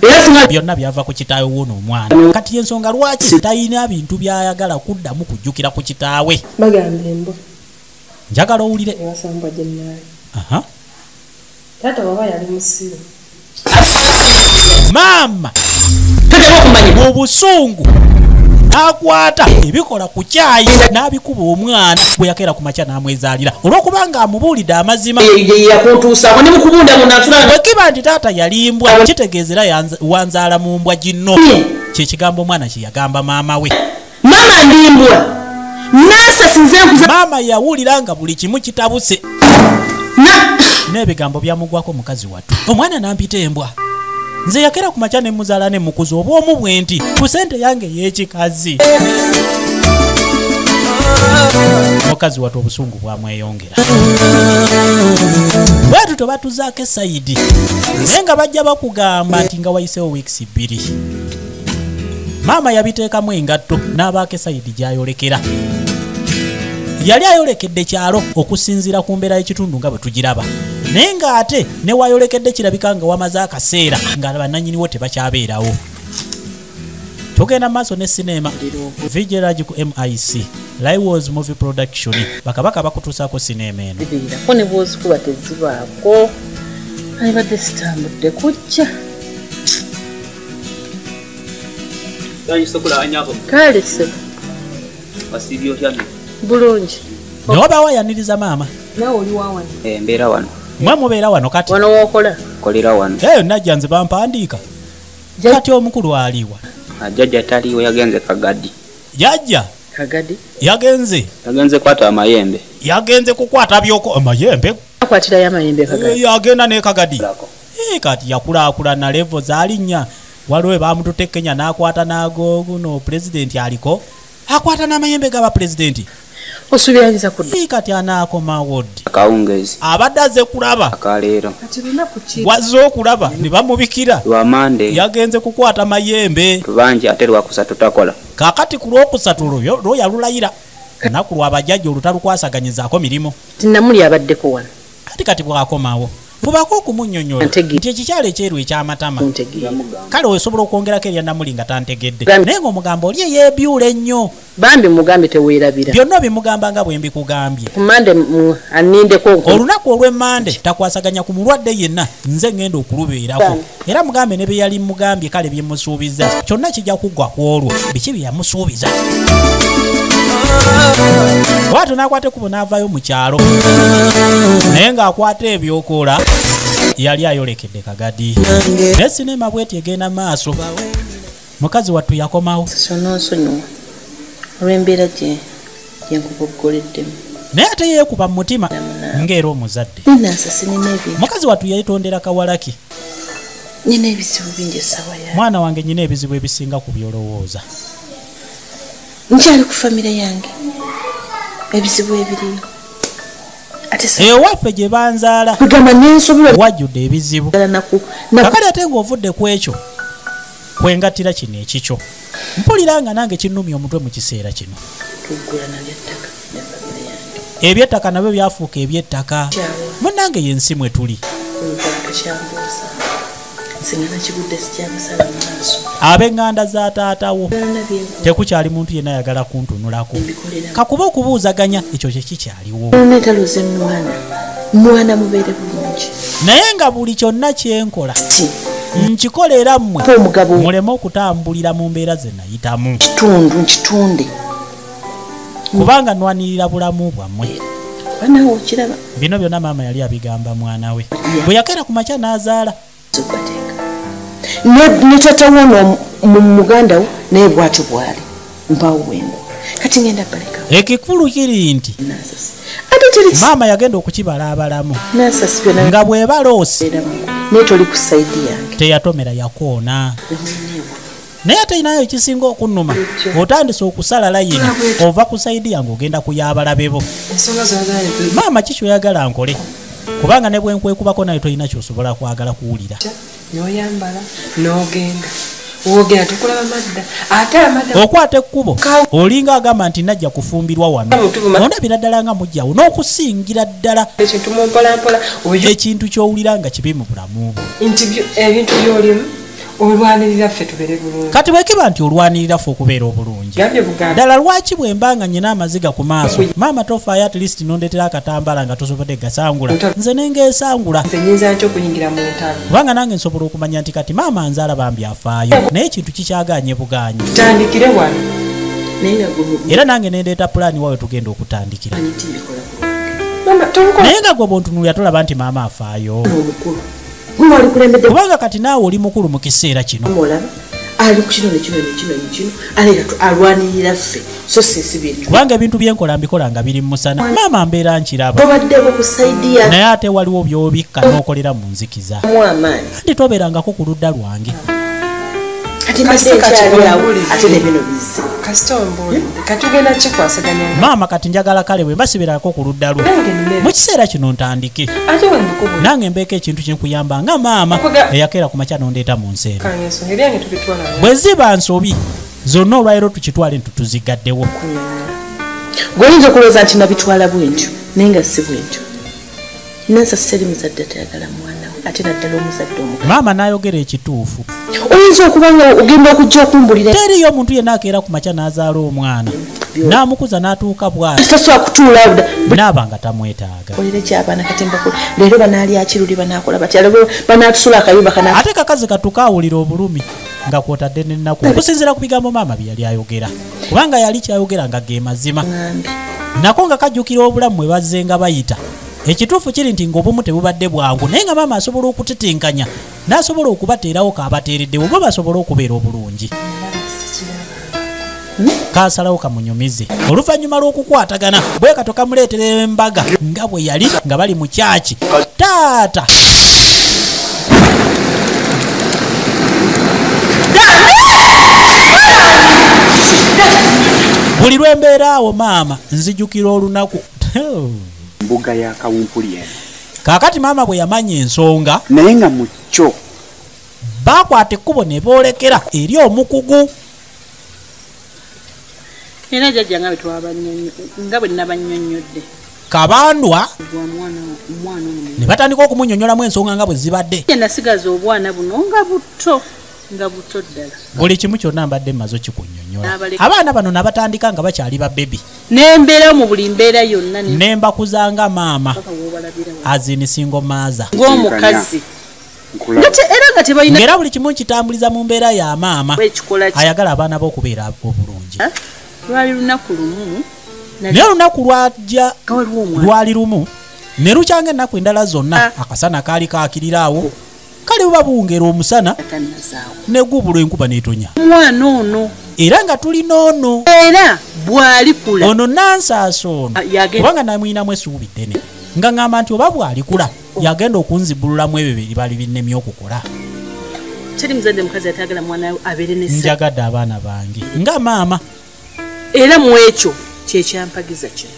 byonna byava ku kitaawe w'ono omwana kati y'ensonga lwaki talina bintu by'ayagala kuddamu kujjukira ku kitaawe bagamba embwa njagala owulire ewasambwa gyennaali taata baba yali musiru maama mu busungu n'akwata ebikola ku kyayi n'abikuba omwana bwe yakeera ku makya n'amwezaalira olw'okubanga amubuulidde amazima bwe kiba nti taata yalimbwa kitegeezera wanzaala mu mbwa ginno kyekigambo omwana kye yagamba maama we maama ndimbwa maama yawulira nga buli kimu kitabuse n'ebigambo byamugwako mukazi wattu omwana nampita embwa nze yakera ku makya ne muzaala ne mukuza obwomu bwe nti ku sente yange y'ekikazi mukazi wattu obusungu bwamweyongera bwetu tobatuzaako esayidi naye nga bajja bakugamba nti nga wayiseewo wiikisi 2 maama yabiteekamu engatto n'abaako esayidi gy'ayolekera yali ayolekedde kyalo okusinziira ku mbeera y'ekitundu nga bwe tugiraba naye ng'ate ne wayolekedde kirabika nga wamaze akaseera nga bannannyiniwo tebakyabeerawo tugenda maaso ne sinema vigilage ku mic Liwos movie production bakabaka bakutuusaako sinema eno ko ne bwozikuba tezibaako alibadde sitambudde kujja kale sebo bulungi naye oba wayaniriza maama nawe oli waawano mbeera wano mwe mubeera wano kati wano wookola kolera wano eyo najja nze bampandiika kati omukulu aliwa jjajja taliiwo yagenze kagadi jjajja kagadi yagenze kwata amayembe yagenze kukwata byoko amayembe akwatirayo amayembe kagadi yagenda ne kagadi kati yakulaakulana levo zaalinnya waliwo bamututte Kenya n'akwata n'ago guno pulezidenti aliko akwata n'amayembe gaba pulezidenti osuubiranyisa kudda kati anaakoma wodi akawungezi abadde azze kulaba akaleero wazze okulaba ne bamubikira lwamande yagenze kukwata mayembe lubanji ate lwakusatu takola kakati ku lwokusatu lwo yalulayira naku lwabajjajja olutalukwasaganyizaako mirimu tinamuli abaddeko wano kati bwakomawo fubako okumunnyonnyola nti ekikyalo ekyeru ekyamatama kale osobola okwongerako erya namuli nga tantegedde naye ng'omugamba oli eyeebyula ennyo bambi mugambe teweerabira byonna bimugamba nga bwe mbikugambye kumande anindeko olunaku olw'emmande takwasaganya ku mulwadde yenna nze ngenda okulubeerako era mugambe ne bye yali mugambye kale byemusuubiza kyonna kijja kuggwa ku olwo biki bye yamusuubiza bwatyo n'akwata ekkubo n'avaayo mu kyalo naye ng'akwata ebyokola yali ayolekedde kagadi ne sinema bweti egenda maaso mukazi wattu yakomawo sononsonyiwa olw'embeera gyenkubogoleddemu naye ate yeekuba mu mutima ng'era omuzadde ninansasi nina ebintu mukazi wattu yayitondera kawalaki nina ebizibu bingi essaawa ya mwana wange nyina ebizibu ebisinga ku byolowooza nkyali ku famire yange ebizibu ebiriyo ewaffe gye banzaala kugamba nensobola wajjudde ebizibu kakali ate ng'ovudde ku ekyo kwengattira kino ekikyo mpulira nga nange kinnumya omutwe mu kiseera kino ebyettaka nabyo byafuuka ebyettaka munnange yensi mwe tuli ab'eŋŋanda za taatawo tekukyali muntu yenna ayagala kuntunulako kakuba okubuuzaganya ekyo kye kikyaliwo netaluza mwana mubeere bulungi naye nga buli kyonna kyenkola nkikolera mmwe muleme okutambulira mu mbeera ze nayitamu nkitunde kubanga nwanirira bulamu bwammwe bino byonna maama yali abigamba mwana we bwe yakera ku makya n'azaala ne tatawo ono muganda wo naye bwatyo bwali mpawo wengo kati ngenda baleka ekikulu kiri nti maama yagenda okukibalaabalamu nga bwebaloosi naye toli ku saidi yange teyatomera yakoona naye ate inayo ekisinga okunnuma otandise okusala layini ova ku saidi yange ogenda kuyabalabe bo maama kikyoyagala nkole kubanga ne bwenkwekubako naye tolina kyosobola kwagala kuwulira noyambala nogenda wogera tukulaba madda ate amadda okwata ekkubo olinga agamba nti najja kufumbirwa wano ondabira ddala nga mujjawo n'okusingira ddala ekintu mumpolampola ekintu kyowulira nga kibi mu bulamu nti ebintu byolimu olwanirira ffe tubeere bulungi kati bwekiba nti olwanirira ffe okubeera obulungi ddala lwaki bwe mbanga nyina amaziga ku maaso maama tofaayo at least nondetera akatambala nga tosobodde gasangula nze nengeesangula nze nyinza nti okuyingira mu ntalo kubanga nange nsobola okumanya nti kati maama nzaala bambi afaayo naye ekintu kikyaganye buganyi tutandikire wano era nange nendeeta pulaani wawe tugenda okutandikira naye nga gwe bontunulira tolaba nti maama afaayo kubanga kati naawe oli mukulu mu kiseera kino ali ku kino nekino alwanirira ffe so sesibintu kubanga ebintu byenkola mbikola nga biri musana maama mbeera nkiraba obaddeko ku saidi ya naye ate waliwo byobikka n'okolera mu nzikiza andi tobeerangako ku ludda lwange maama kati njagala kale bwe mbasibirako ku ludda lwe mu kiseera kino ntandike nange mbeeko ekintu kyenkuyamba nga maama eyakeera ku makya nondeeta mu nseero bwe ziba nsobi zonna olwaliro tukitwale ntutuzigaddewo gweoyinza okulowooza nti nabitwala bwentyo naye nga si bwentyo nansaseri muzadde atayagala mwana we ate naddala omuzadde omu maama n'ayogera ekituufu oyinza okuba nga ogenda okujja okumbulira teriyo omuntu yenna akeera ku makya n'azaala omwana n'amukuza n'atuuka bwatasobola kutuula naaba nga tamwetaaga olire kyabaana kati mbakula leero banaalya kiruli banaakola batya banaatusula akayumba ate kakazi katukaawulira obulumi nga kwotadde n'ennaku okusinziira ku bigambo maama bye yali ayogera kubanga yali kyayogera nga ge mazima nako nga kajjukira obulamu bwe bazze nga bayita ekituufu kiri nti ng'obumu tebubadde bwangu naye nga maama asobola okutetenkanya n'asobola okubateerawo kaabateereddewo bo basobola okubeera obulungi kaasalawo kamunyumize oluvannyuma lw'okukwatagana bwe kato kamuleetera embaga nga bwe yali nga bali mu kyaki taata buli lwembeeraawo maama nzijukira olunaku mbuga ya kawumpuli eno kaakati maama bwe yamanya ensonga naye nga mu kyo baakwata ekkubo ne boolekera eri omukugu era jjajja nga bwe nabannyonnyodde kabandwa ne batandika okumunyonyolamu ensonga nga bwe zibadde nasigaza obwana buno nga buto ddala buli kimu kyonna mbadde mmaze kikunnyonnyola abaana bano nabatandika nga bakyali babebi nembeera mu buli mbeera yonna nembakuzanga maama azini singo maaza ng'omukazi era nga tebalina ng'era buli kimu kitambuliza mu mbeera ya maama ayagala abaana b'okubeera obulungi lwali lunaku lumu naye olunaku lwajja lwali lumu ne lukyanga ennaku endala zonna akasana kaali kaakirirawo kale buba buwungera omusana ne gubulwa enkuba n'etonya mwana ono era nga tulina ono era bw'alikula ono Nansaaso ono kubanga namwinamu essuubi ddene nga ngamba nti oba bw'alikula yagenda okunzibululamu ebyo bye bali binnemye okukola. Teri muzadde mukazi atagala mwana we abeere ne ssa. Njagadde abaana bange nga maama. Era mu ekyo kyekyampagiza kino.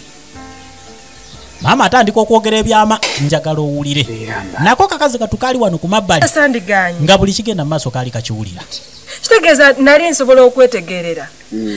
Maama atandika okwogera ebyama njagala owulire. Nako kakazi katukali wano ku mabbali. Nga buli kigenda mu maaso kaali kakiwulira. Kitegeeza nali nsobola okwetegerera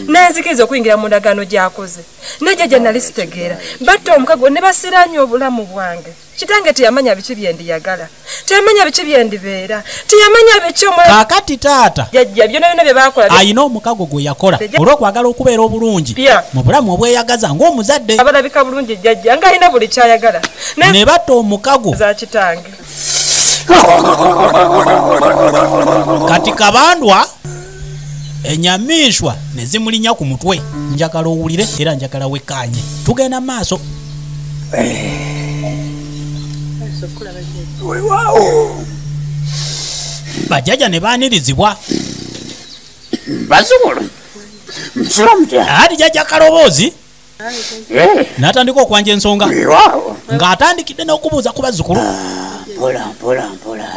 nenzikiriza okuyingira mu ndagaano gy'akoze najjajja nali sitegeera batta omukago ne basiranye obulamu bwange. Kitange teyamanya biki bye ndiyagala, teyamanya biki bye ndibeera, teyamanya biki kakati taata jajja byonna byonna bye baakola ayina omukago gwe yakola olw'okwagala okubeera obulungi mu bulamu obweyagaza ng'omuzadde abalabika bulungi jajja nga alina buli kyayagala ne batta omukago za kitange. Kati kabandwa enyamishwa ne zimulinya ku mutwe. Njagala owulire era njagala wekkaanye tugenda maaso. Bajjaja ne baanirizibwa bazukulu ati jajja Kaloboozi n'atandika okwanja ensonga ng'atandikidde n'okubuuza ku bazzukulu. Mpola